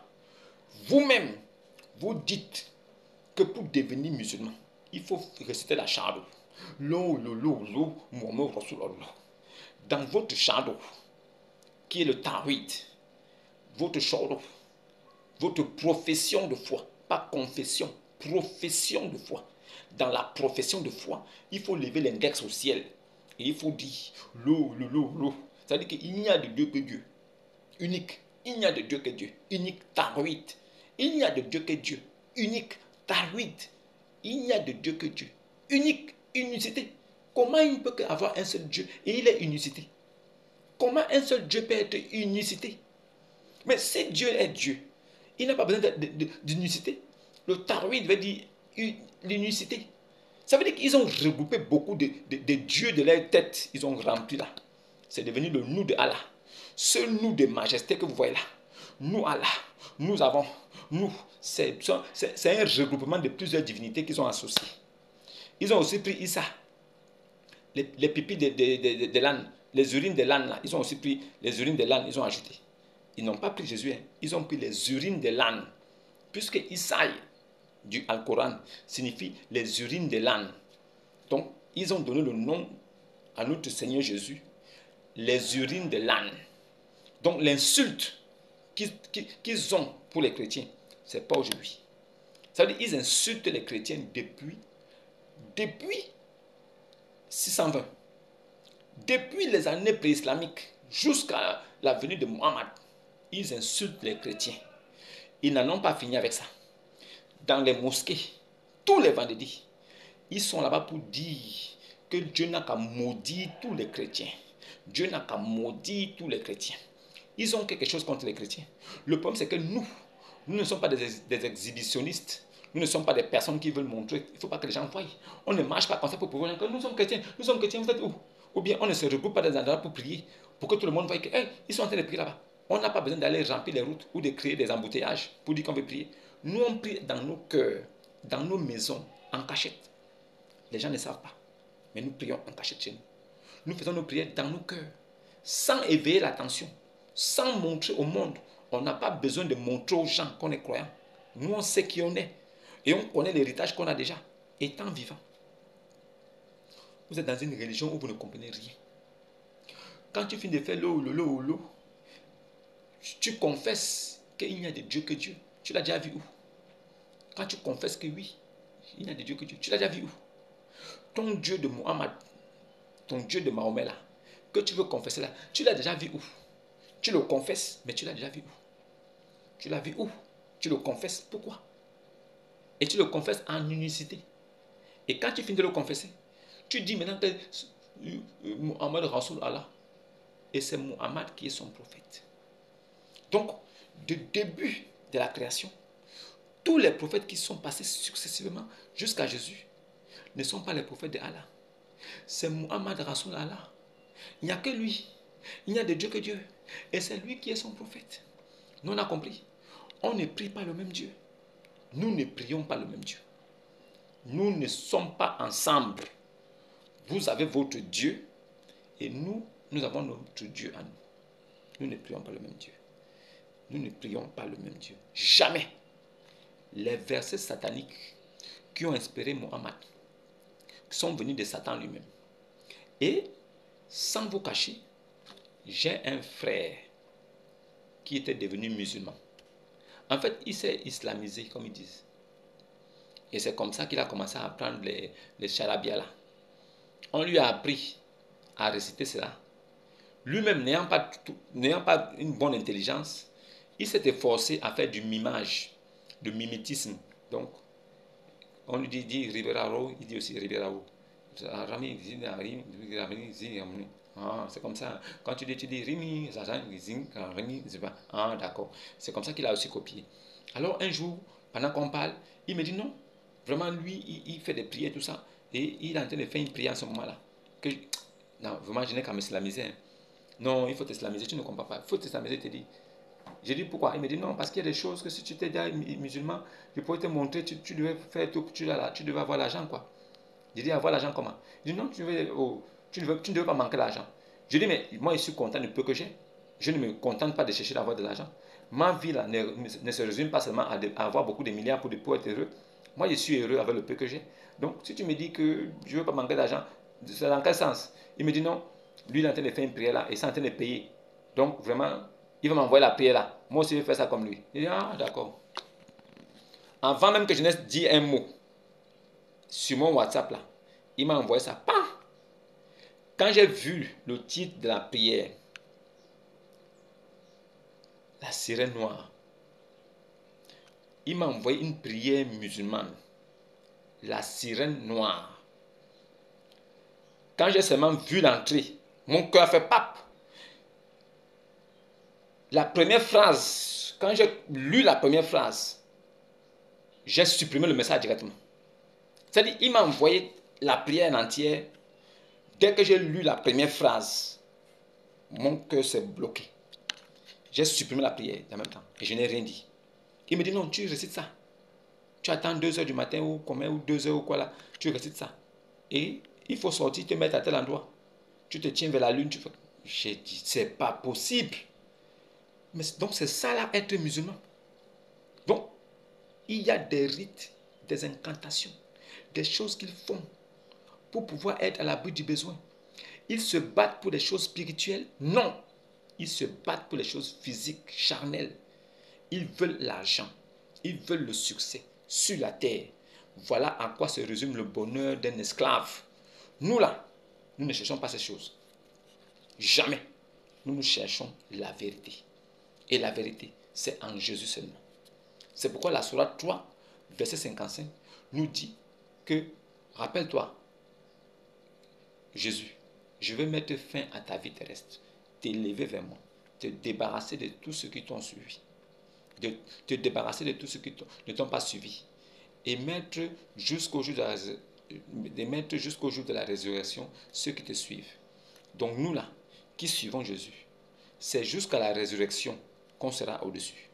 Vous-même, vous dites que pour devenir musulman, il faut réciter la shahada. Dans votre shahada, qui est le tawhid, votre shahada, votre profession de foi, pas confession, profession de foi. Dans la profession de foi, il faut lever l'index au ciel. Et il faut dire l'eau. C'est-à-dire qu'il n'y a de Dieu que Dieu. Unique. Il n'y a de Dieu que Dieu. Unique. Tawhid. Il n'y a de Dieu que Dieu. Unique. Tawhid. Il n'y a de Dieu que Dieu. Unique. Unicité. Comment il ne peut qu'avoir un seul Dieu et il est unicité? Comment un seul Dieu peut être unicité? Mais si Dieu est Dieu, il n'a pas besoin d'unicité. Le Tawhid veut dire l'unicité. Ça veut dire qu'ils ont regroupé beaucoup de dieux de leur tête. Ils ont rempli là. C'est devenu le nous de Allah. Ce nous de majesté que vous voyez là, nous Allah, nous avons, nous, c'est un regroupement de plusieurs divinités qu'ils ont associées. Ils ont aussi pris Issa, les pipis de l'âne, les urines de l'âne là, ils ont aussi pris les urines de l'âne, ils ont ajouté. Ils n'ont pas pris Jésus, hein. Ils ont pris les urines de l'âne. Puisque Isaïe du Al-Coran signifie les urines de l'âne. Donc, ils ont donné le nom à notre Seigneur Jésus, les urines de l'âne. Donc, l'insulte qu'ils ont pour les chrétiens, ce n'est pas aujourd'hui. Ça veut dire qu'ils insultent les chrétiens depuis 620. Depuis les années pré-islamiques jusqu'à la venue de Mohammed, ils insultent les chrétiens. Ils n'en ont pas fini avec ça. Dans les mosquées, tous les vendredis, ils sont là-bas pour dire que Dieu n'a qu'à maudire tous les chrétiens. Dieu n'a qu'à maudire tous les chrétiens. Ils ont quelque chose contre les chrétiens. Le problème, c'est que nous ne sommes pas des exhibitionnistes. Nous ne sommes pas des personnes qui veulent montrer. Il ne faut pas que les gens voient. On ne marche pas comme ça pour pouvoir dire que nous sommes chrétiens. Nous sommes chrétiens, vous êtes où? Ou bien on ne se regroupe pas dans des endroits pour prier, pour que tout le monde voie qu'ils sont en train de prier là-bas. On n'a pas besoin d'aller remplir les routes ou de créer des embouteillages pour dire qu'on veut prier. Nous, on prie dans nos cœurs, dans nos maisons, en cachette. Les gens ne savent pas. Mais nous prions en cachette chez nous. Nous faisons nos prières dans nos cœurs, sans éveiller l'attention, sans montrer au monde. On n'a pas besoin de montrer aux gens qu'on est croyant. Nous, on sait qui on est. Et on connaît l'héritage qu'on a déjà, étant vivant. Vous êtes dans une religion où vous ne comprenez rien. Quand tu finis de faire l'eau, tu confesses qu'il n'y a de Dieu que Dieu. Tu l'as déjà vu où? Quand tu confesses que oui, il n'y a de Dieu que Dieu, tu l'as déjà vu où? Ton Dieu de Mohammed, ton Dieu de Mahomet là, que tu veux confesser là, tu l'as déjà vu où? Tu le confesses, mais tu l'as déjà vu où? Tu l'as vu où? Tu le confesses, pourquoi? Et tu le confesses en unicité. Et quand tu finis de le confesser, tu dis maintenant que Muhammad Rasoul Allah, et c'est Muhammad qui est son prophète. Donc, du début de la création, tous les prophètes qui sont passés successivement jusqu'à Jésus ne sont pas les prophètes de Allah. C'est Muhammad Rasoul Allah. Il n'y a que lui. Il n'y a de Dieu que Dieu. Et c'est lui qui est son prophète. Nous, on a compris. On ne prie pas le même Dieu. Nous ne prions pas le même Dieu. Nous ne sommes pas ensemble. Vous avez votre Dieu et nous avons notre Dieu à nous. Nous ne prions pas le même Dieu. Nous ne prions pas le même Dieu. Jamais. Les versets sataniques qui ont inspiré Mohammed sont venus de Satan lui-même. Et, sans vous cacher, j'ai un frère qui était devenu musulman. En fait, il s'est islamisé, comme ils disent. Et c'est comme ça qu'il a commencé à apprendre les charabia là. On lui a appris à réciter cela. Lui-même, n'ayant pas une bonne intelligence, il s'est efforcé à faire du mimage, du mimétisme. Donc, on lui dit Riberaro, il dit aussi Riberaro. C'est comme ça. Quand tu dis Rimi, d'accord. C'est comme ça qu'il a aussi copié. Alors, un jour, pendant qu'on parle, il me dit non. Vraiment, lui, il fait des prières, tout ça. Et il est en train de faire une prière en ce moment-là. Non, vraiment, je n'ai qu'à m'islamiser. Hein. Non, il faut t'islamiser, tu ne comprends pas. Il faut t'islamiser, te dis. J'ai dit pourquoi? Il me dit non, parce qu'il y a des choses que si tu étais déjà musulman, je pourrais te montrer, tu devais faire tout, tu devais avoir l'argent, quoi. J'ai dit avoir l'argent comment? Il dit non, tu ne devais pas manquer l'argent. Je dis mais moi, je suis content du peu que j'ai. Je ne me contente pas de chercher d'avoir de l'argent. Ma vie là, ne se résume pas seulement à avoir beaucoup de milliards pour être heureux. Moi, je suis heureux avec le peu que j'ai. Donc, si tu me dis que je ne veux pas manquer d'argent, c'est dans quel sens? Il me dit non, lui, il est en train de faire une prière là et il est en train de payer. Donc, vraiment, il va m'envoyer la prière là. Moi aussi, je vais faire ça comme lui. Il dit, ah, d'accord. Avant même que je n'ai dit un mot, sur mon WhatsApp là, il m'a envoyé ça. Pam! Quand j'ai vu le titre de la prière, la sirène noire, il m'a envoyé une prière musulmane, la sirène noire. Quand j'ai seulement vu l'entrée, mon cœur a fait pap. La première phrase, quand j'ai lu la première phrase, j'ai supprimé le message directement. C'est-à-dire, il m'a envoyé la prière en entière. Dès que j'ai lu la première phrase, mon cœur s'est bloqué. J'ai supprimé la prière en même temps et je n'ai rien dit. Il me dit non, tu récites ça. Tu attends 2 heures du matin ou combien, ou 2 heures ou quoi là, tu récites ça. Et il faut sortir, te mettre à tel endroit. Tu te tiens vers la lune. J'ai dit, c'est pas possible. Mais donc c'est ça là, être musulman. Donc, il y a des rites, des incantations, des choses qu'ils font pour pouvoir être à l'abri du besoin. Ils se battent pour des choses spirituelles? Non. Ils se battent pour les choses physiques, charnelles. Ils veulent l'argent. Ils veulent le succès sur la terre. Voilà à quoi se résume le bonheur d'un esclave. Nous là, nous ne cherchons pas ces choses. Jamais. Nous cherchons la vérité. Et la vérité, c'est en Jésus seulement. C'est pourquoi la Sourate 3, verset 55, nous dit que, rappelle-toi, Jésus, je vais mettre fin à ta vie terrestre, t'élever vers moi, te débarrasser de tous ceux qui t'ont suivi, de te débarrasser de tous ceux qui ne t'ont pas suivi, et mettre jusqu'au jour de la résurrection ceux qui te suivent. Donc nous là, qui suivons Jésus, c'est jusqu'à la résurrection qu'on sera au-dessus.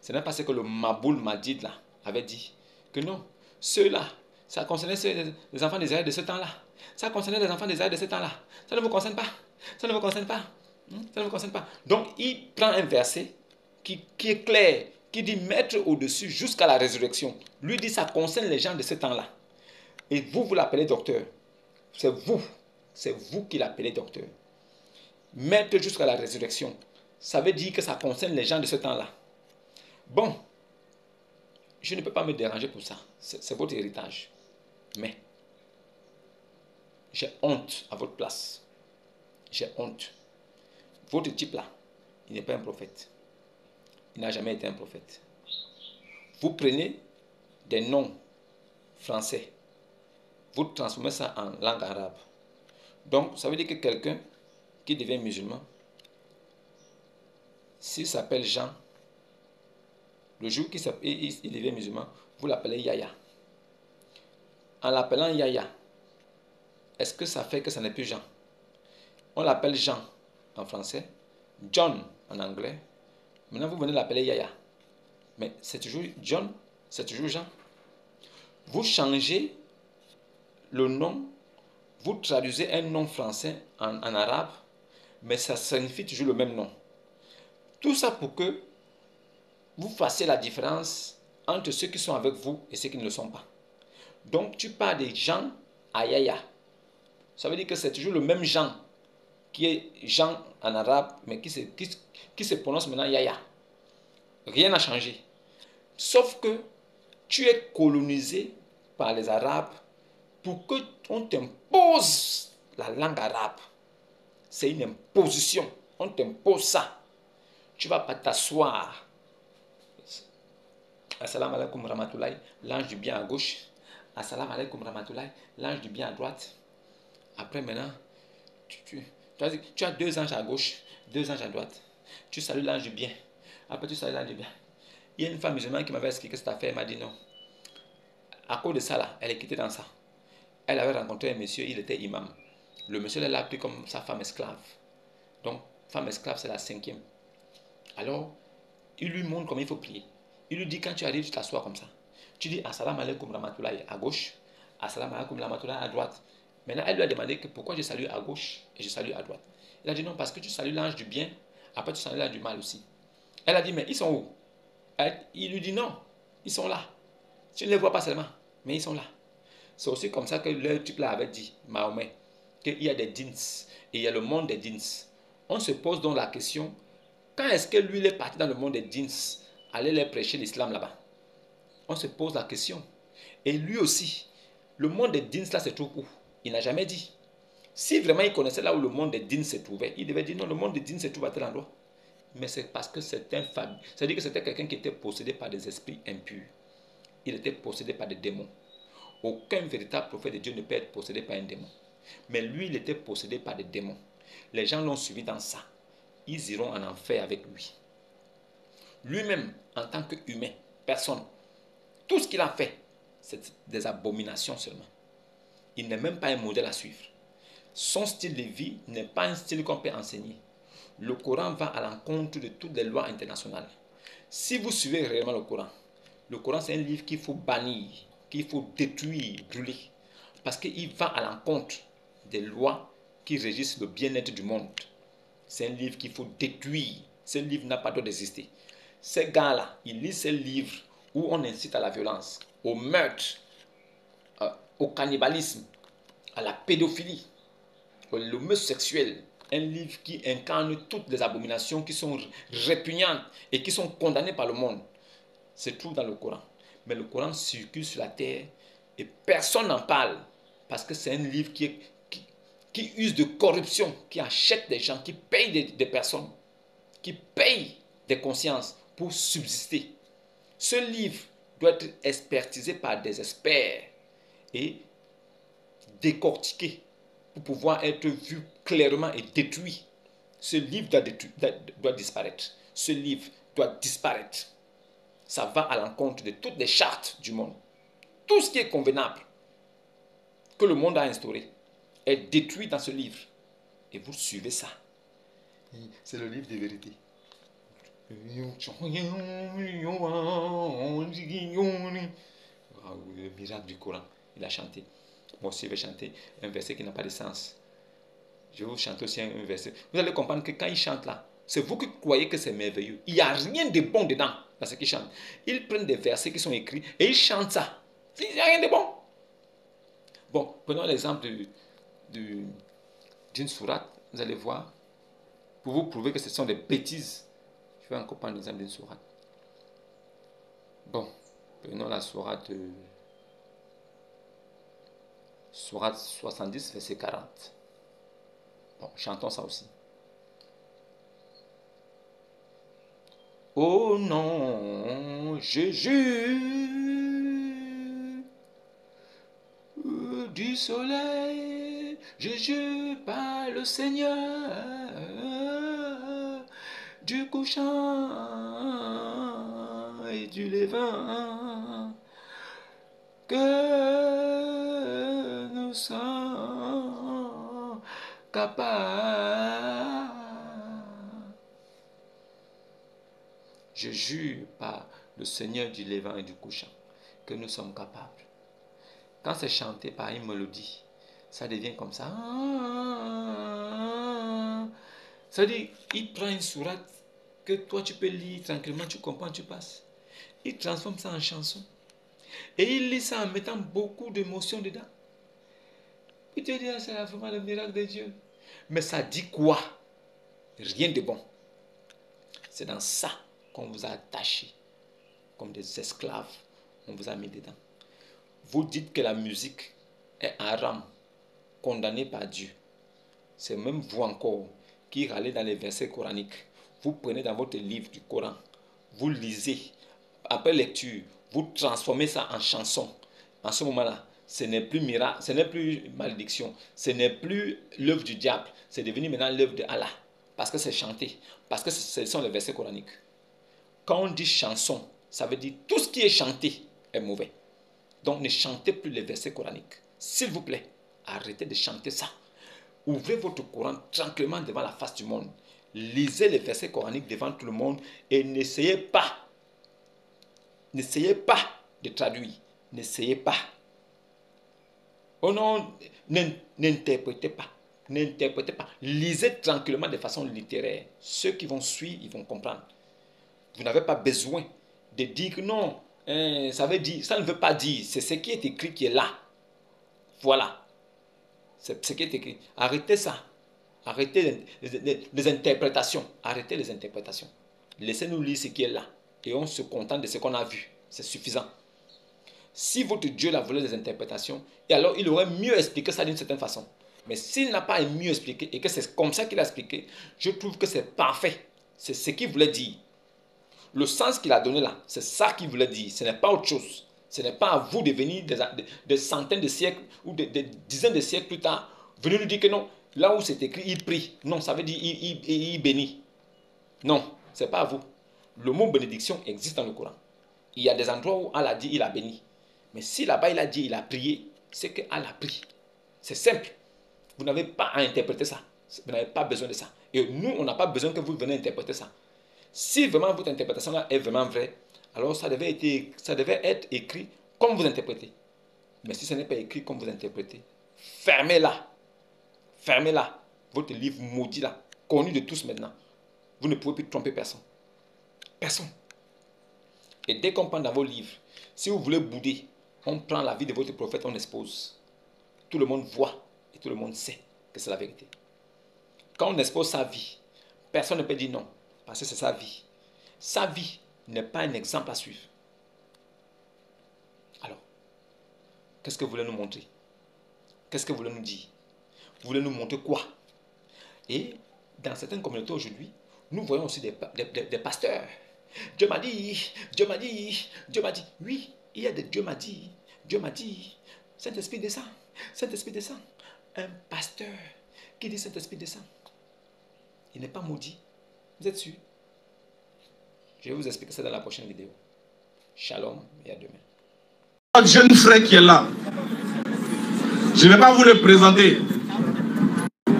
Ce n'est pas ce que le Maboul Madid là avait dit, que non, ceux-là, ça concernait les enfants d'Israël de ce temps-là. Ça concernait les enfants d'Israël de ce temps-là. Ça ne vous concerne pas. Ça ne vous concerne pas. Ça ne vous concerne pas. Donc, il prend un verset qui est clair, qui dit mettre au-dessus jusqu'à la résurrection. Lui dit ça concerne les gens de ce temps-là. Et vous, vous l'appelez docteur. C'est vous qui l'appelez docteur. Mettre jusqu'à la résurrection. Ça veut dire que ça concerne les gens de ce temps-là. Bon, je ne peux pas me déranger pour ça. C'est votre héritage. Mais, j'ai honte à votre place. J'ai honte. Votre type là, il n'est pas un prophète. Il n'a jamais été un prophète. Vous prenez des noms français, vous transformez ça en langue arabe. Donc, ça veut dire que quelqu'un qui devient musulman, s'il s'appelle Jean, le jour qu'il devient musulman, vous l'appelez Yahya. En l'appelant Yahya, est-ce que ça fait que ça n'est plus Jean? On l'appelle Jean en français, John en anglais. Maintenant, vous venez l'appeler Yahya. Mais c'est toujours John, c'est toujours Jean. Vous changez le nom, vous traduisez un nom français en arabe, mais ça signifie toujours le même nom. Tout ça pour que vous fassiez la différence entre ceux qui sont avec vous et ceux qui ne le sont pas. Donc, tu parles des Jean à Yahya. Ça veut dire que c'est toujours le même Jean qui est Jean en arabe, mais qui se prononce maintenant Yahya. Rien n'a changé. Sauf que tu es colonisé par les Arabes pour qu'on t'impose la langue arabe. C'est une imposition. On t'impose ça. Tu ne vas pas t'asseoir. Assalamu alaikum rahmatoulaye, l'ange du bien à gauche. Assalamu alaikum rahmatoulaye, l'ange du bien à droite. Après maintenant, tu as 2 anges à gauche, 2 anges à droite. Tu salues l'ange du bien. Après tu salues l'ange du bien. Il y a une femme musulmane qui m'avait expliqué cette affaire. Elle m'a dit non. À cause de ça là, elle est quittée dans ça. Elle avait rencontré un monsieur, il était imam. Le monsieur l'a appelé comme sa femme esclave. Donc, femme esclave, c'est la 5e. Alors, il lui montre comment il faut prier. Il lui dit, quand tu arrives, tu t'assois comme ça. Tu dis, assalamu alaikum rahmatoulaye à gauche, assalamu alaikum rahmatoulaye à droite. Maintenant, elle lui a demandé que pourquoi je salue à gauche et je salue à droite. Il a dit non, parce que tu salues l'ange du bien, après tu salues l'ange du mal aussi. Elle a dit, mais ils sont où? Il lui dit non, ils sont là. Tu ne les vois pas seulement, mais ils sont là. C'est aussi comme ça que le type là avait dit, Mahomet, qu'il y a des dins et il y a le monde des dins. On se pose donc la question, quand est-ce que lui il est parti dans le monde des dins, aller les prêcher l'islam là-bas? On se pose la question. Et lui aussi, le monde des dins là se trouve où? Il n'a jamais dit. Si vraiment il connaissait là où le monde des dins se trouvait, il devait dire non, le monde des dins se trouve à tel endroit. Mais c'est parce que c'est un fabule. C'est-à-dire que c'était quelqu'un qui était possédé par des esprits impurs. Il était possédé par des démons. Aucun véritable prophète de Dieu ne peut être possédé par un démon. Mais lui, il était possédé par des démons. Les gens l'ont suivi dans ça. Ils iront en enfer avec lui. Lui-même, en tant qu'humain, personne. Tout ce qu'il a fait, c'est des abominations seulement. Il n'est même pas un modèle à suivre. Son style de vie n'est pas un style qu'on peut enseigner. le Coran va à l'encontre de toutes les lois internationales. Si vous suivez réellement le Coran c'est un livre qu'il faut bannir, qu'il faut détruire, brûler. Parce qu'il va à l'encontre des lois qui régissent le bien-être du monde. C'est un livre qu'il faut détruire. Ce livre n'a pas droit d'exister. Ces gars-là, ils lisent ces livres où on incite à la violence, au meurtre, au cannibalisme, à la pédophilie, au l'homosexuel. Un livre qui incarne toutes les abominations qui sont répugnantes et qui sont condamnées par le monde. Se trouve dans le Coran. Mais le Coran circule sur la terre et personne n'en parle. Parce que c'est un livre qui use de corruption, qui achète des gens, qui paye des personnes, qui paye des consciences pour subsister. Ce livre doit être expertisé par des experts et décortiqué pour pouvoir être vu clairement et détruit. Ce livre doit disparaître. Ce livre doit disparaître. Ça va à l'encontre de toutes les chartes du monde. Tout ce qui est convenable que le monde a instauré est détruit dans ce livre. Et vous suivez ça. C'est le livre des vérités. Le miracle du Coran. Il a chanté. Moi aussi, je vais chanter un verset qui n'a pas de sens. Je vais vous chanter aussi un verset. Vous allez comprendre que quand il chante là, c'est vous qui croyez que c'est merveilleux. Il n'y a rien de bon dedans dans ce qu'il chante. Ils prennent des versets qui sont écrits et ils chantent ça. Il n'y a rien de bon. Bon, prenons l'exemple d'une sourate. Vous allez voir. Pour vous prouver que ce sont des bêtises. Je vais encore prendre l'exemple d'une sourate. Bon, prenons la sourate 70, verset 40. Bon, chantons ça aussi. Oh non, je jure du soleil, je jure par le Seigneur, du couchant et du levant, que nous sommes capables. Je jure par le Seigneur du levant et du couchant que nous sommes capables. Quand c'est chanté par une mélodie, ça devient comme ça. Ça veut dire, il prend une sourate que toi tu peux lire tranquillement, tu comprends, tu passes. Il transforme ça en chanson. Et il lit ça en mettant beaucoup d'émotions dedans. Et tu dis, c'est vraiment le miracle de Dieu. Mais ça dit quoi? Rien de bon. C'est dans ça qu'on vous a attaché comme des esclaves. On vous a mis dedans. Vous dites que la musique est haram, condamnée par Dieu. C'est même vous encore qui râlez dans les versets coraniques. Vous prenez dans votre livre du Coran, vous lisez. Après lecture, vous transformez ça en chanson. En ce moment-là, ce n'est plus miracle, ce n'est plus malédiction, ce n'est plus l'œuvre du diable, c'est devenu maintenant l'œuvre de Allah. Parce que c'est chanté, parce que ce sont les versets coraniques. Quand on dit chanson, ça veut dire tout ce qui est chanté est mauvais. Donc ne chantez plus les versets coraniques. S'il vous plaît, arrêtez de chanter ça. Ouvrez votre Coran tranquillement devant la face du monde. Lisez les versets coraniques devant tout le monde et n'essayez pas de traduire. N'essayez pas. Oh non, n'interprétez pas. N'interprétez pas. Lisez tranquillement de façon littéraire. Ceux qui vont suivre, ils vont comprendre. Vous n'avez pas besoin de dire que non, ça veut dire, ça ne veut pas dire, c'est ce qui est écrit qui est là. Voilà. C'est ce qui est écrit. Arrêtez ça. Arrêtez les interprétations. Arrêtez les interprétations. Laissez-nous lire ce qui est là. Et on se contente de ce qu'on a vu. C'est suffisant. Si votre Dieu la voulait des interprétations, et alors il aurait mieux expliqué ça d'une certaine façon. Mais s'il n'a pas mieux expliqué, et que c'est comme ça qu'il a expliqué, je trouve que c'est parfait. C'est ce qu'il voulait dire. Le sens qu'il a donné là, c'est ça qu'il voulait dire. Ce n'est pas autre chose. Ce n'est pas à vous de venir des centaines de siècles ou des dizaines de siècles plus tard, venir nous dire que non, là où c'est écrit, il prie. Non, ça veut dire il bénit. Non, ce n'est pas à vous. Le mot bénédiction existe dans le Coran. Il y a des endroits où Allah dit il a béni. Mais si là-bas il a dit il a prié, c'est que Allah prie. C'est simple. Vous n'avez pas à interpréter ça. Vous n'avez pas besoin de ça. Et nous, on n'a pas besoin que vous veniez interpréter ça. Si vraiment votre interprétation là est vraiment vraie, alors ça devait être écrit comme vous interprétez. Mais si ce n'est pas écrit comme vous interprétez, fermez-la. Fermez-la. Votre livre maudit là, connu de tous maintenant. Vous ne pouvez plus tromper personne. Personne. Et dès qu'on prend dans vos livres, si vous voulez bouder, on prend la vie de votre prophète, on expose. Tout le monde voit et tout le monde sait que c'est la vérité. Quand on expose sa vie, personne ne peut dire non, parce que c'est sa vie. Sa vie n'est pas un exemple à suivre. Alors, qu'est-ce que vous voulez nous montrer? Qu'est-ce que vous voulez nous dire? Vous voulez nous montrer quoi? Et dans certaines communautés aujourd'hui, nous voyons aussi des pasteurs. Dieu m'a dit, Dieu m'a dit, Dieu m'a dit. Oui, il y a des Dieu m'a dit, Dieu m'a dit. Saint-Esprit descend, Saint-Esprit descend. Un pasteur qui dit Saint-Esprit descend, il n'est pas maudit. Vous êtes sûr? Je vais vous expliquer ça dans la prochaine vidéo. Shalom et à demain. Notre jeune frère qui est là, je ne vais pas vous le présenter,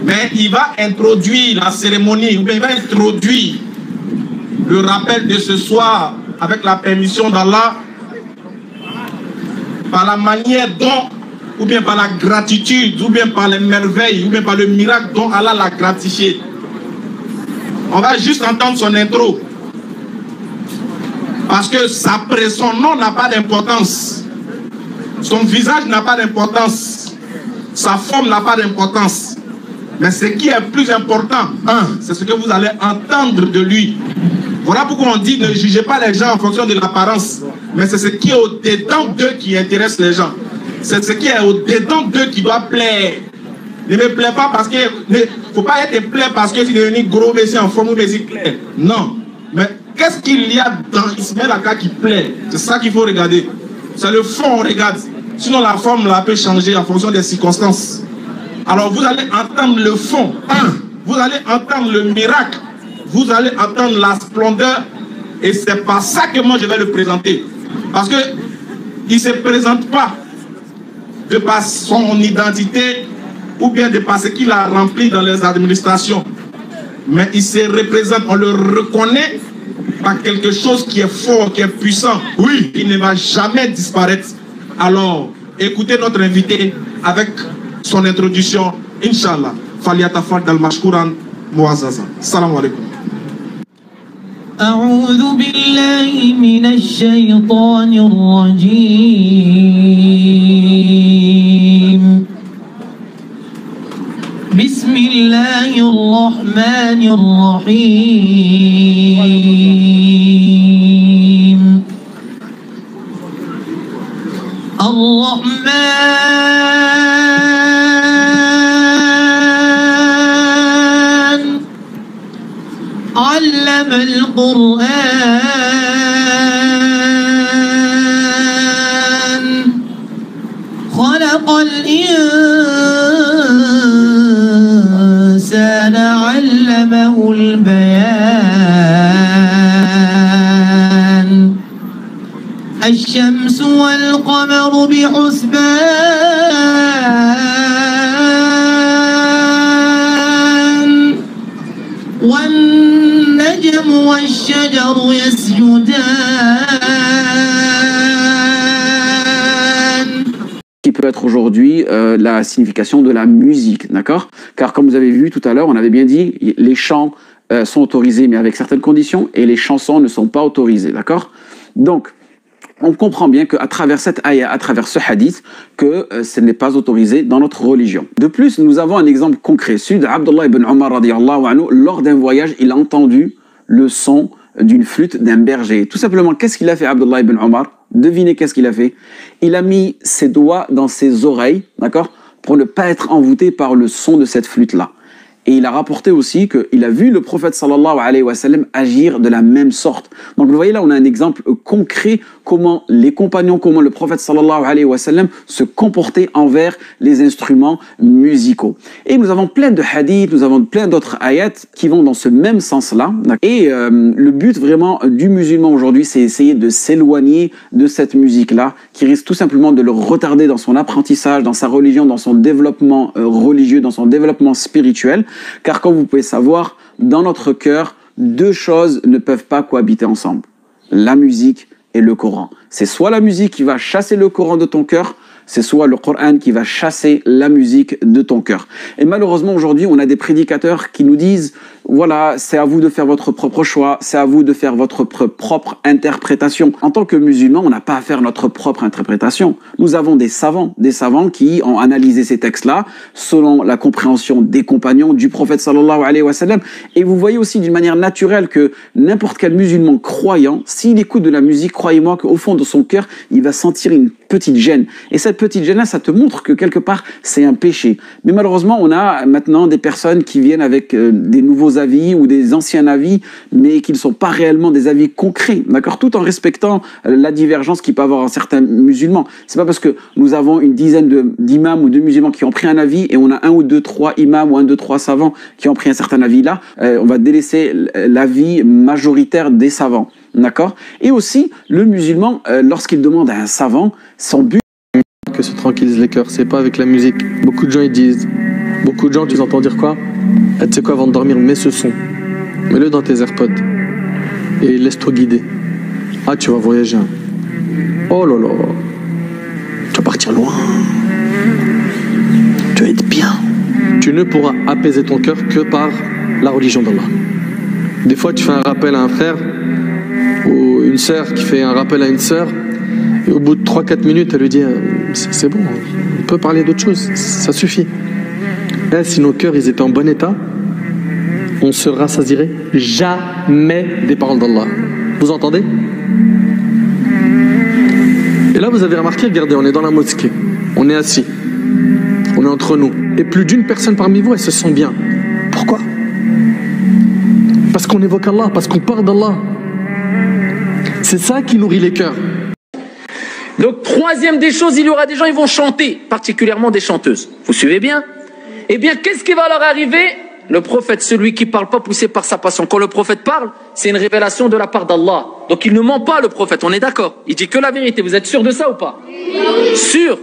mais il va introduire la cérémonie, ou bien il va introduire le rappel de ce soir avec la permission d'Allah, par la manière dont, ou bien par la gratitude, ou bien par les merveilles, ou bien par le miracle dont Allah l'a gratifié. On va juste entendre son intro. Parce que son nom n'a pas d'importance. Son visage n'a pas d'importance. Sa forme n'a pas d'importance. Mais ce qui est plus important, c'est ce que vous allez entendre de lui. Voilà pourquoi on dit ne jugez pas les gens en fonction de l'apparence. Mais c'est ce qui est au-dedans d'eux qui intéresse les gens. C'est ce qui est au-dedans d'eux qui doit plaire. Ne me plaît pas parce que... Il ne faut pas être plaire parce que tu es devenu gros, mais c'est en forme ou mais c'est clair. Non. Mais qu'est-ce qu'il y a dans Ismaël Aka qui plaît? C'est ça qu'il faut regarder. C'est le fond, on regarde. Sinon la forme là peut changer en fonction des circonstances. Alors vous allez entendre le fond. Vous allez entendre le miracle. Vous allez entendre la splendeur. Et c'est par ça que moi je vais le présenter. Parce que il ne se présente pas de par son identité ou bien de par ce qu'il a rempli dans les administrations. Mais il se représente, on le reconnaît par quelque chose qui est fort, qui est puissant. Oui, il ne va jamais disparaître. Alors, écoutez notre invité avec son introduction. Inch'Allah. Faliyatafal dal mashkouran muazzaza. Salam alaikum. أعوذ بالله من الشيطان الرجيم بسم الله الرحمن الرحيم الرحمن علم القرآن خلق الإنسان علمه البيان الشمس والقمر بحسبان والنجم والشجر يسجدان. Qui peut être aujourd'hui la signification de la musique, d'accord? Car comme vous avez vu tout à l'heure, on avait bien dit, les chants sont autorisés, mais avec certaines conditions, et les chansons ne sont pas autorisées, d'accord? Donc, on comprend bien qu'à travers cette ayah, à travers ce hadith, que ce n'est pas autorisé dans notre religion. De plus, nous avons un exemple concret. Celui d'Abdullah ibn Omar, radiallahu anhu, lors d'un voyage, il a entendu le son d'une flûte d'un berger. Tout simplement, qu'est-ce qu'il a fait, Abdullah ibn Omar? Devinez qu'est-ce qu'il a fait? Il a mis ses doigts dans ses oreilles, d'accord, pour ne pas être envoûté par le son de cette flûte-là. Et il a rapporté aussi qu'il a vu le prophète sallallahu alayhi wa sallam agir de la même sorte. Donc vous voyez là, on a un exemple concret comment les compagnons, comment le prophète sallallahu alayhi wa sallam se comportait envers les instruments musicaux. Et nous avons plein de hadiths, nous avons plein d'autres ayats qui vont dans ce même sens-là. Et le but vraiment du musulman aujourd'hui, c'est essayer de s'éloigner de cette musique-là qui risque tout simplement de le retarder dans son apprentissage, dans sa religion, dans son développement religieux, dans son développement spirituel. Car comme vous pouvez savoir, dans notre cœur, deux choses ne peuvent pas cohabiter ensemble. La musique et le Coran. C'est soit la musique qui va chasser le Coran de ton cœur, c'est soit le Coran qui va chasser la musique de ton cœur. Et malheureusement, aujourd'hui, on a des prédicateurs qui nous disent voilà, c'est à vous de faire votre propre choix, c'est à vous de faire votre propre interprétation. En tant que musulmans, on n'a pas à faire notre propre interprétation. Nous avons des savants qui ont analysé ces textes-là selon la compréhension des compagnons du prophète sallallahu alayhi wa sallam. Et vous voyez aussi d'une manière naturelle que n'importe quel musulman croyant, s'il écoute de la musique, croyez-moi qu'au fond de son cœur, il va sentir une petite gêne. Et cette petite gêne-là, ça te montre que quelque part, c'est un péché. Mais malheureusement, on a maintenant des personnes qui viennent avec des nouveaux avis ou des anciens avis, mais qui ne sont pas réellement des avis concrets, d'accord, tout en respectant la divergence qu'il peut avoir en certains musulmans. C'est pas parce que nous avons une dizaine d'imams ou de musulmans qui ont pris un avis et on a un ou deux, trois imams ou un, deux, trois savants qui ont pris un certain avis là, on va délaisser l'avis majoritaire des savants, d'accord. Et aussi, le musulman, lorsqu'il demande à un savant, son but que se tranquillise les cœurs, c'est pas avec la musique. Beaucoup de gens ils disent, beaucoup de gens tu les entends dire quoi? Tu sais quoi, avant de dormir, mets ce son, mets-le dans tes AirPods et laisse-toi guider. Ah, tu vas voyager. Oh là là, tu vas partir loin. Tu vas être bien. Tu ne pourras apaiser ton cœur que par la religion d'Allah. Des fois, tu fais un rappel à un frère ou une sœur qui fait un rappel à une sœur. Et au bout de 3-4 minutes, elle lui dit c'est bon, on peut parler d'autre chose, ça suffit. Et si nos cœurs ils étaient en bon état, on se rassasierait jamais des paroles d'Allah. Vous entendez? Et là, vous avez remarqué, regardez, on est dans la mosquée, on est assis, on est entre nous. Et plus d'une personne parmi vous, elle se sent bien. Pourquoi? Parce qu'on évoque Allah, parce qu'on parle d'Allah. C'est ça qui nourrit les cœurs. Donc, troisième des choses, il y aura des gens, ils vont chanter, particulièrement des chanteuses. Vous suivez bien? Eh bien, qu'est-ce qui va leur arriver? Le prophète, celui qui parle pas poussé par sa passion. Quand le prophète parle, c'est une révélation de la part d'Allah. Donc, il ne ment pas, le prophète, on est d'accord. Il dit que la vérité. Vous êtes sûr de ça ou pas? Oui. Sûr?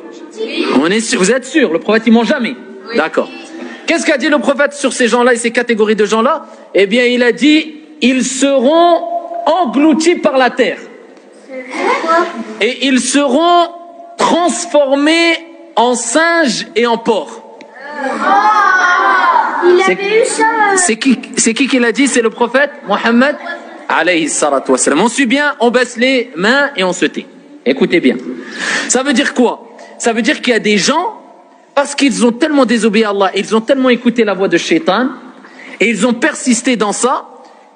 On est sûr. Vous êtes sûr? Le prophète, il ment jamais? Oui. D'accord. Qu'est-ce qu'a dit le prophète sur ces gens-là et ces catégories de gens-là? Eh bien, il a dit, ils seront engloutis par la terre. Et ils seront transformés en singes et en porcs. C'est qui l'a dit? C'est le prophète Mohammed alayhi salatu wassalam. On suit bien, on baisse les mains et on se tait. Écoutez bien. Ça veut dire quoi? Ça veut dire qu'il y a des gens, parce qu'ils ont tellement désobéi à Allah, ils ont tellement écouté la voix de Shaitan, et ils ont persisté dans ça,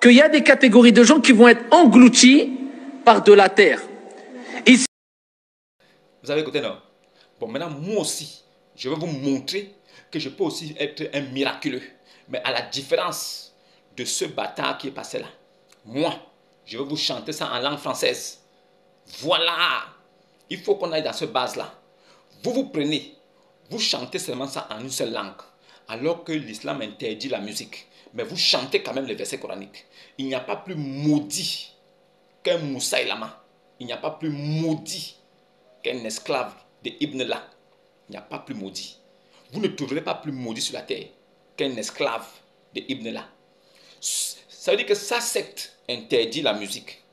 qu'il y a des catégories de gens qui vont être engloutis par de la terre. Ici. Vous avez écouté, non? Bon, maintenant, moi aussi, je vais vous montrer que je peux aussi être un miraculeux. Mais à la différence de ce bâtard qui est passé là, moi, je vais vous chanter ça en langue française. Voilà! Il faut qu'on aille dans cette base-là. Vous prenez, vous chantez seulement ça en une seule langue, alors que l'islam interdit la musique. Mais vous chantez quand même les versets coraniques. Il n'y a pas plus maudit qu'un Moussaïlama. Il n'y a pas plus maudit qu'un esclave de Ibn La. Il n'y a pas plus maudit. Vous ne trouverez pas plus maudit sur la terre qu'un esclave de Ibn La. Ça veut dire que sa secte interdit la musique.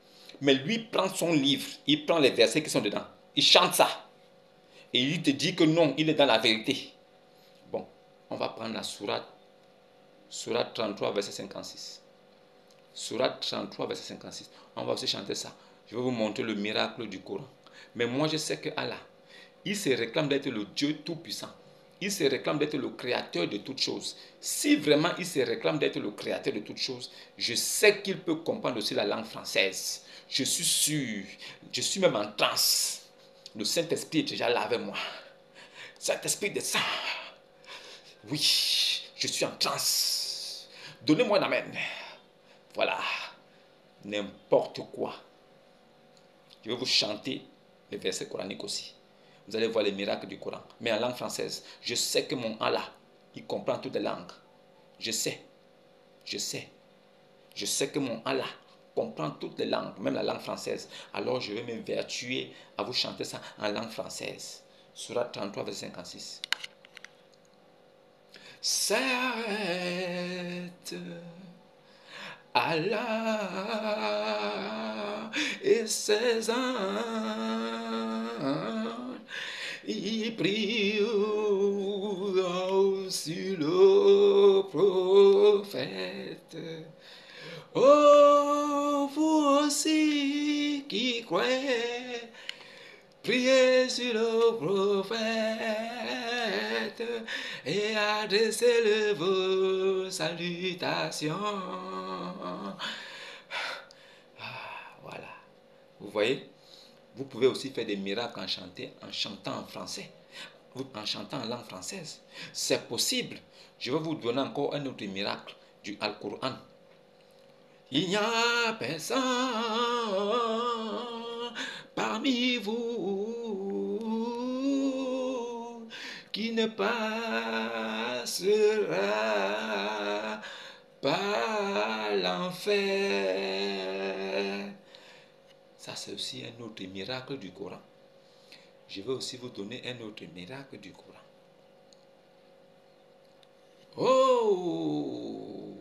Mais lui prend son livre, il prend les versets qui sont dedans, il chante ça. Et il te dit que non, il est dans la vérité. Bon, on va prendre la sourate 33, verset 56. Sourate 33, verset 56. On va aussi chanter ça. Je vais vous montrer le miracle du Coran. Mais moi, je sais que Allah, il se réclame d'être le Dieu tout-puissant. Il se réclame d'être le créateur de toutes choses. Si vraiment il se réclame d'être le créateur de toutes choses, je sais qu'il peut comprendre aussi la langue française. Je suis sûr. Je suis même en transe. Le Saint-Esprit est déjà là avec moi. Saint-Esprit descend. Oui, je suis en transe. Donnez-moi un amen. Voilà. N'importe quoi. Je vais vous chanter les versets coraniques aussi. Vous allez voir les miracles du Coran. Mais en langue française. Je sais que mon Allah, il comprend toutes les langues. Je sais. Je sais. Je sais que mon Allah comprend toutes les langues, même la langue française. Alors je vais m'évertuer à vous chanter ça en langue française. Sourate 33, verset 56. s'arrête. Allah et ses anges, ils prient sur le prophète. Oh, vous aussi qui croyez, priez sur le prophète et adressez-le vos salutations. Voilà. Vous voyez, vous pouvez aussi faire des miracles en chantant en français, en chantant en langue française. C'est possible. Je vais vous donner encore un autre miracle du Al-Qur'an. Il n'y a personne parmi vous qui ne passera par l'enfer. Ça, c'est aussi un autre miracle du Coran. Je vais aussi vous donner un autre miracle du Coran. Oh,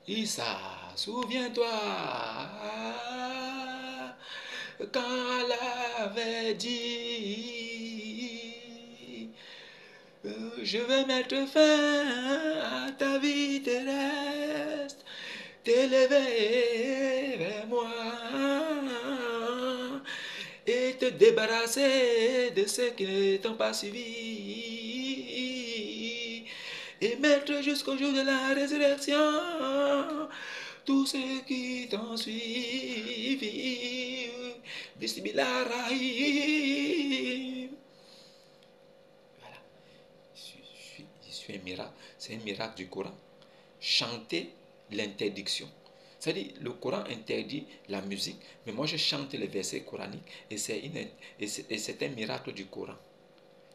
Issa, souviens-toi quand elle avait dit je vais mettre fin à ta vie terrestre, t'élever vers moi et te débarrasser de ceux qui ne t'ont pas suivi et mettre jusqu'au jour de la résurrection tous ceux qui t'ont suivi. Bismillahirrahmanirrahim. Voilà. Je suis un miracle. C'est un miracle du Coran. Chanter l'interdiction. C'est-à-dire, le Coran interdit la musique, mais moi je chante les versets coraniques et c'est un miracle du Coran.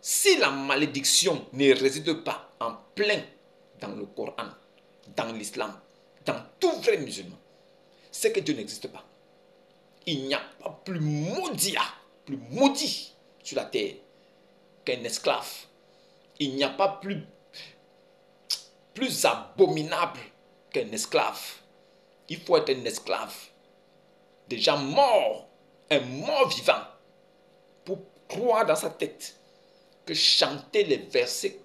Si la malédiction ne réside pas en plein dans le Coran, dans l'islam, dans tout vrai musulman, c'est que Dieu n'existe pas. Il n'y a pas plus maudit sur la terre qu'un esclave. Il n'y a pas plus abominable qu'un esclave. Il faut être un esclave, déjà mort, un mort vivant, pour croire dans sa tête que chanter les versets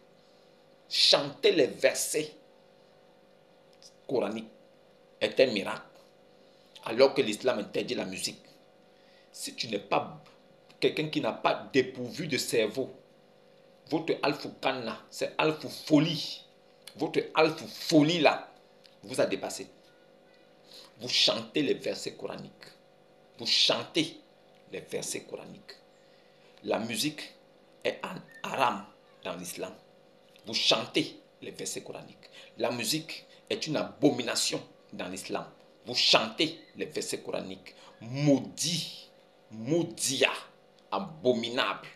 coraniques est un miracle, alors que l'islam interdit la musique. Si tu n'es pas quelqu'un qui n'a pas dépourvu de cerveau, votre alfoukanna, c'est alfou folie, votre alfou folie là, vous a dépassé. Vous chantez les versets coraniques. Vous chantez les versets coraniques. La musique est en haram dans l'islam. Vous chantez les versets coraniques. La musique est une abomination dans l'islam. Vous chantez les versets coraniques. Maudit, maudia, abominable.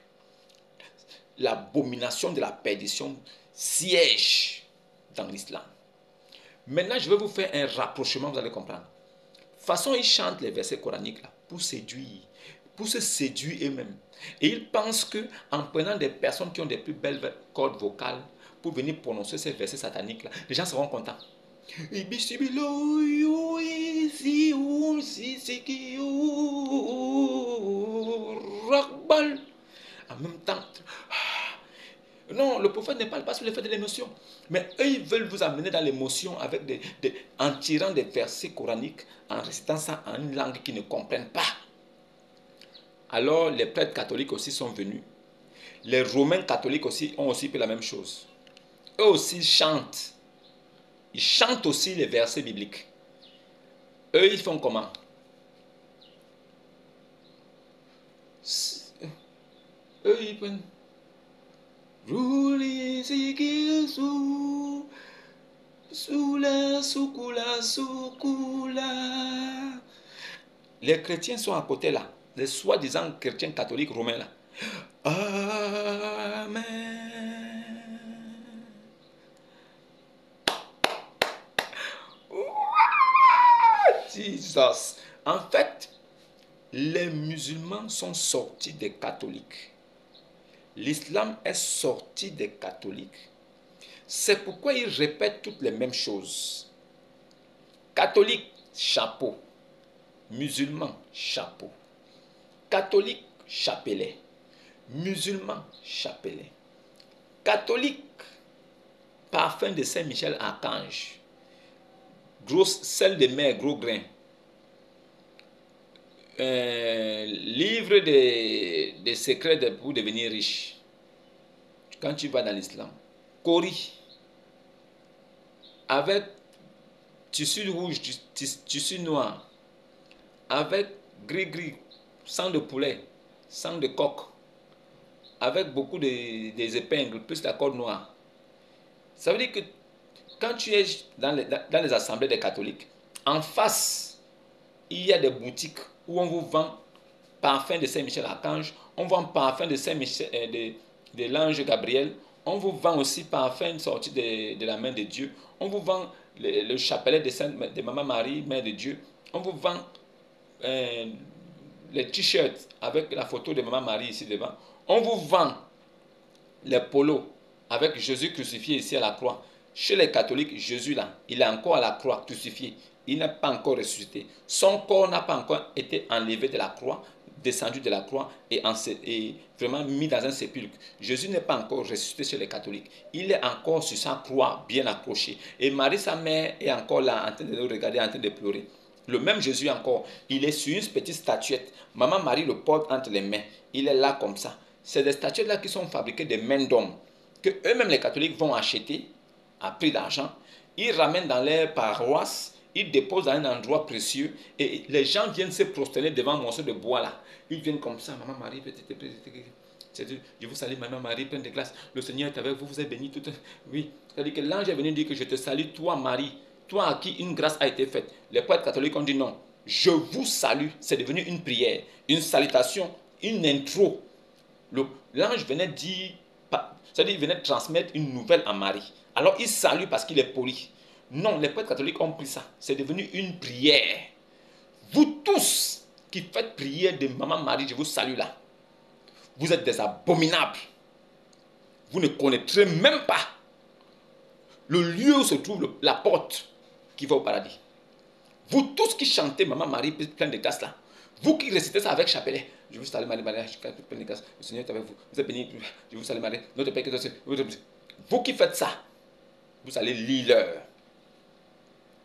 L'abomination de la perdition siège dans l'islam. Maintenant, je vais vous faire un rapprochement, vous allez comprendre. De toute façon, ils chantent les versets coraniques là, pour séduire, pour se séduire eux-mêmes. Et ils pensent qu'en prenant des personnes qui ont des plus belles cordes vocales pour venir prononcer ces versets sataniques là, les gens seront contents. En même temps, non, le prophète ne parle pas sur l'effet de l'émotion. Mais eux, ils veulent vous amener dans l'émotion en tirant des versets coraniques, en récitant ça en une langue qu'ils ne comprennent pas. Alors, les prêtres catholiques aussi sont venus. Les romains catholiques aussi ont aussi fait la même chose. Eux aussi chantent. Ils chantent aussi les versets bibliques. Eux, ils font comment? Eux, ils prennent... Rouli siki sous la soukula. Les chrétiens sont à côté là, les soi-disant chrétiens catholiques romains là. Amen. Jesus. En fait, les musulmans sont sortis des catholiques. L'islam est sorti des catholiques C'est pourquoi ils répètent toutes les mêmes choses. Catholique, chapeau. Musulman, chapeau. Catholique, chapelet. Musulman, chapelet. Catholique, parfum de Saint-Michel Archange. Grosse sel de mer, gros grain. Livre des secrets pour devenir riche. Quand tu vas dans l'islam. Kori. Avec tissu rouge, tissu noir. Avec gris-gris, sang de poulet, sang de coq. Avec beaucoup des épingles, plus la corde noire. Ça veut dire que quand tu es dans les assemblées des catholiques, en face, il y a des boutiques où on vous vend parfum de Saint-Michel Archange, on vend parfum de Saint-Michel, de l'ange Gabriel, on vous vend aussi parfum sorti de la main de Dieu, on vous vend le chapelet de Maman Marie, Mère de Dieu, on vous vend les t-shirts avec la photo de Maman Marie ici devant, on vous vend les polos avec Jésus crucifié ici à la croix. Chez les catholiques, Jésus là, il est encore à la croix crucifié. Il n'a pas encore ressuscité. Son corps n'a pas encore été enlevé de la croix, descendu de la croix et vraiment mis dans un sépulcre. Jésus n'est pas encore ressuscité chez les catholiques. Il est encore sur sa croix, bien accroché. Et Marie, sa mère, est encore là, en train de le regarder, en train de pleurer. Le même Jésus encore, il est sur une petite statuette. Maman Marie le porte entre les mains. Il est là comme ça. C'est des statuettes là qui sont fabriquées de mains d'hommes, que eux-mêmes les catholiques vont acheter à prix d'argent. Ils ramènent dans leur paroisse, ils déposent dans un endroit précieux et les gens viennent se prosterner devant un morceau de bois là. Ils viennent comme ça, Maman Marie, je vous salue, Maman Marie, pleine de grâce. Le Seigneur est avec vous, vous êtes bénie toute. Oui, c'est-à-dire que l'ange est venu dire que je te salue, toi Marie, toi à qui une grâce a été faite. Les prêtres catholiques ont dit non, je vous salue. C'est devenu une prière, une salutation, une intro. L'ange venait dire, c'est-à-dire il venait transmettre une nouvelle à Marie. Alors il salue parce qu'il est poli. Non, les prêtres catholiques ont pris ça. C'est devenu une prière. Vous tous qui faites prière de Maman Marie, je vous salue là. Vous êtes des abominables. Vous ne connaîtrez même pas le lieu où se trouve la porte qui va au paradis. Vous tous qui chantez Maman Marie pleine de grâce là, vous qui récitez ça avec chapelet, je vous salue Marie, Marie, pleine de grâce, le Seigneur est avec vous, vous êtes bénie, je vous salue Marie, notre Père qui est aux cieux. Vous qui faites ça, vous allez lire l'heure.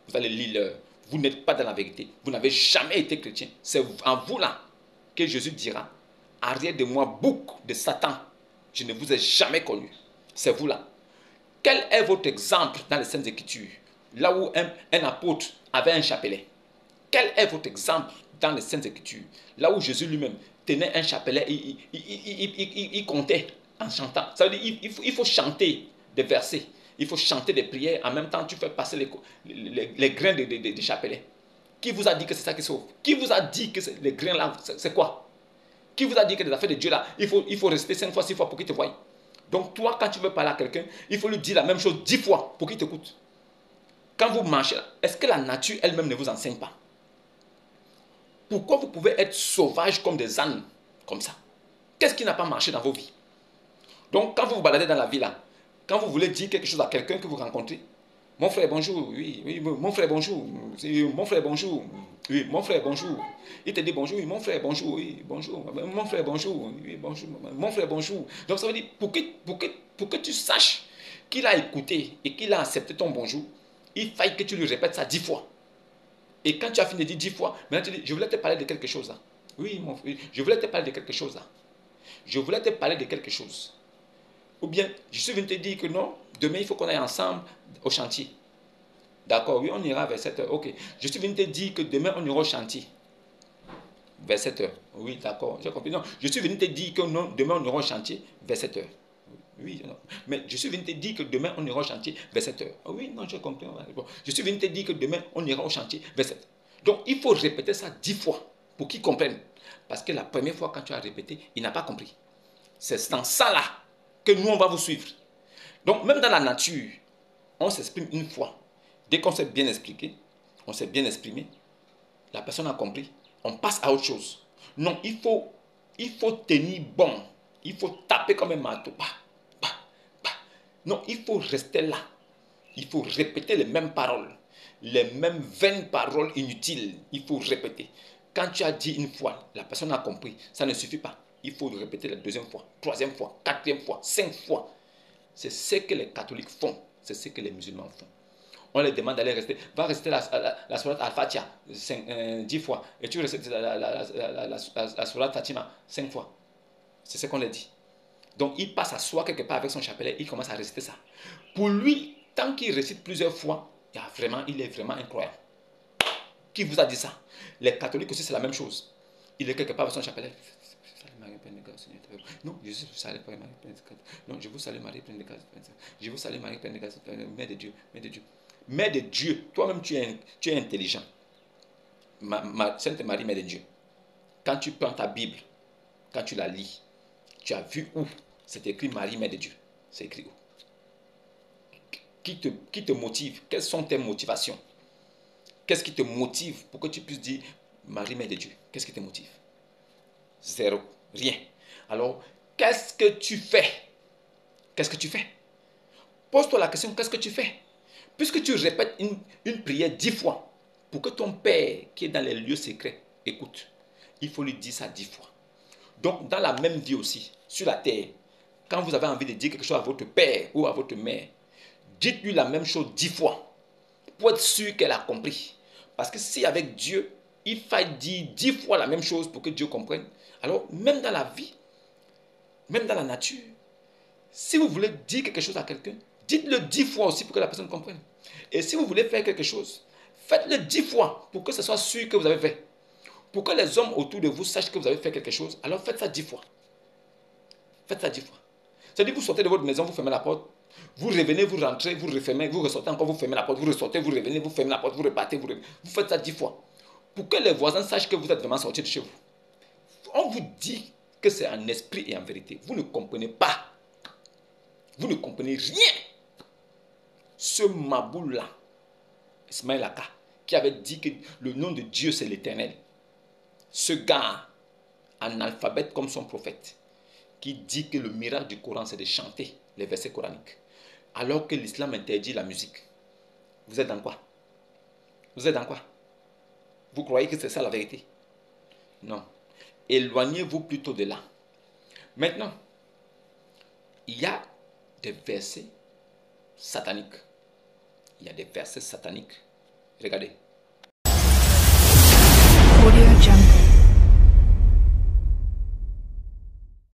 Vous allez lire l'heure. Vous n'êtes pas dans la vérité. Vous n'avez jamais été chrétien. C'est en vous là que Jésus dira, arrière de moi, bouc de Satan, je ne vous ai jamais connu. C'est vous là. Quel est votre exemple dans les Saintes Écritures? Là où un apôtre avait un chapelet. Quel est votre exemple dans les Saintes Écritures? Là où Jésus lui-même tenait un chapelet, il comptait en chantant. Ça veut dire il faut chanter des versets. Il faut chanter des prières. En même temps, tu fais passer les grains de chapelet. Qui vous a dit que c'est ça qui sauve? Qui vous a dit que les grains là, c'est quoi? Qui vous a dit que les affaires de Dieu là, il faut rester 5 fois, 6 fois pour qu'il te voie? Donc toi, quand tu veux parler à quelqu'un, il faut lui dire la même chose 10 fois pour qu'il t'écoute. Quand vous marchez, est-ce que la nature elle-même ne vous enseigne pas? Pourquoi vous pouvez être sauvage comme des ânes, comme ça? Qu'est-ce qui n'a pas marché dans vos vies? Donc quand vous vous baladez dans la vie là, quand vous voulez dire quelque chose à quelqu'un que vous rencontrez, mon frère bonjour, oui, mon frère bonjour, mon frère bonjour, oui, mon frère bonjour. Il te dit bonjour, oui, mon frère bonjour, oui, bonjour, mon frère bonjour, oui, bonjour, mon frère bonjour. Donc ça veut dire, pour que tu saches qu'il a écouté et qu'il a accepté ton bonjour, il faille que tu lui répètes ça 10 fois. Et quand tu as fini de dire 10 fois, maintenant tu dis, je voulais te parler de quelque chose là. Oui, mon frère, je voulais te parler de quelque chose là. Je voulais te parler de quelque chose. Ou bien, je suis venu te dire que non, demain il faut qu'on aille ensemble au chantier. D'accord, oui, on ira vers 7 heures. Ok, je suis venu te dire que demain on ira au chantier. Vers 7 heures. Oui, d'accord, j'ai compris. Non, je suis venu te dire que non, demain on ira au chantier vers 7 heures. Oui, non. Mais je suis venu te dire que demain on ira au chantier vers 7 heures. Oui, non, j'ai compris. Bon. Je suis venu te dire que demain on ira au chantier vers 7 heures. Donc il faut répéter ça 10 fois pour qu'il comprenne. Parce que la première fois quand tu as répété, il n'a pas compris. C'est dans ça là que nous on va vous suivre. Donc même dans la nature, on s'exprime une fois. Dès qu'on s'est bien expliqué, on s'est bien exprimé, la personne a compris, on passe à autre chose. Non, il faut tenir bon. Il faut taper comme un marteau. Bah, bah, bah. Non, il faut rester là. Il faut répéter les mêmes paroles. Les mêmes vaines paroles inutiles. Il faut répéter. Quand tu as dit une fois, la personne a compris. Ça ne suffit pas. Il faut le répéter la deuxième fois, troisième fois, quatrième fois, 5 fois. C'est ce que les catholiques font. C'est ce que les musulmans font. On les demande d'aller rester. Va rester la sourate Al-Fatiha 10 fois. Et tu restes la sourate Fatima 5 fois. C'est ce qu'on leur dit. Donc il passe à soi quelque part avec son chapelet. Il commence à réciter ça. Pour lui, tant qu'il récite plusieurs fois, il est vraiment incroyable. Qui vous a dit ça? Les catholiques aussi, c'est la même chose. Il est quelque part avec son chapelet. Non, je vous salue Marie pleine de grâce. Non, je vous salue Marie pleine de grâce. Je vous salue Marie pleine de grâce. Mère de Dieu, Mère de Dieu. Mère de Dieu, toi-même tu es intelligent. Sainte Marie, Mère de Dieu. Quand tu prends ta Bible, quand tu la lis, tu as vu où c'est écrit Marie, Mère de Dieu. C'est écrit où? Qui te motive? Quelles sont tes motivations? Qu'est-ce qui te motive pour que tu puisses dire Marie, Mère de Dieu? Qu'est-ce qui te motive? Zéro. Rien. Alors, qu'est-ce que tu fais? Qu'est-ce que tu fais? Pose-toi la question, qu'est-ce que tu fais? Puisque tu répètes une prière 10 fois, pour que ton Père qui est dans les lieux secrets écoute, il faut lui dire ça 10 fois. Donc, dans la même vie aussi, sur la terre, quand vous avez envie de dire quelque chose à votre père ou à votre mère, dites-lui la même chose 10 fois, pour être sûr qu'elle a compris. Parce que si avec Dieu, il faille dire 10 fois la même chose pour que Dieu comprenne, alors même dans la vie, même dans la nature, si vous voulez dire quelque chose à quelqu'un, dites-le 10 fois aussi pour que la personne comprenne. Et si vous voulez faire quelque chose, faites-le 10 fois pour que ce soit sûr que vous avez fait. Pour que les hommes autour de vous sachent que vous avez fait quelque chose, alors faites ça 10 fois. Faites ça 10 fois. C'est-à-dire, vous sortez de votre maison, vous fermez la porte, vous revenez, vous rentrez, vous refermez, vous ressortez encore, vous fermez la porte, vous ressortez, vous revenez, vous fermez la porte, vous repartez, vous faites ça 10 fois. Pour que les voisins sachent que vous êtes vraiment sorti de chez vous. On vous dit que c'est en esprit et en vérité. Vous ne comprenez pas. Vous ne comprenez rien. Ce Maboul-là, Ismaël Aka, qui avait dit que le nom de Dieu c'est l'Éternel. Ce gars, analphabète comme son prophète, qui dit que le miracle du Coran c'est de chanter les versets coraniques, alors que l'islam interdit la musique. Vous êtes dans quoi? Vous êtes dans quoi? Vous croyez que c'est ça la vérité? Non. Éloignez-vous plutôt de là. Maintenant, il y a des versets sataniques. Il y a des versets sataniques. Regardez.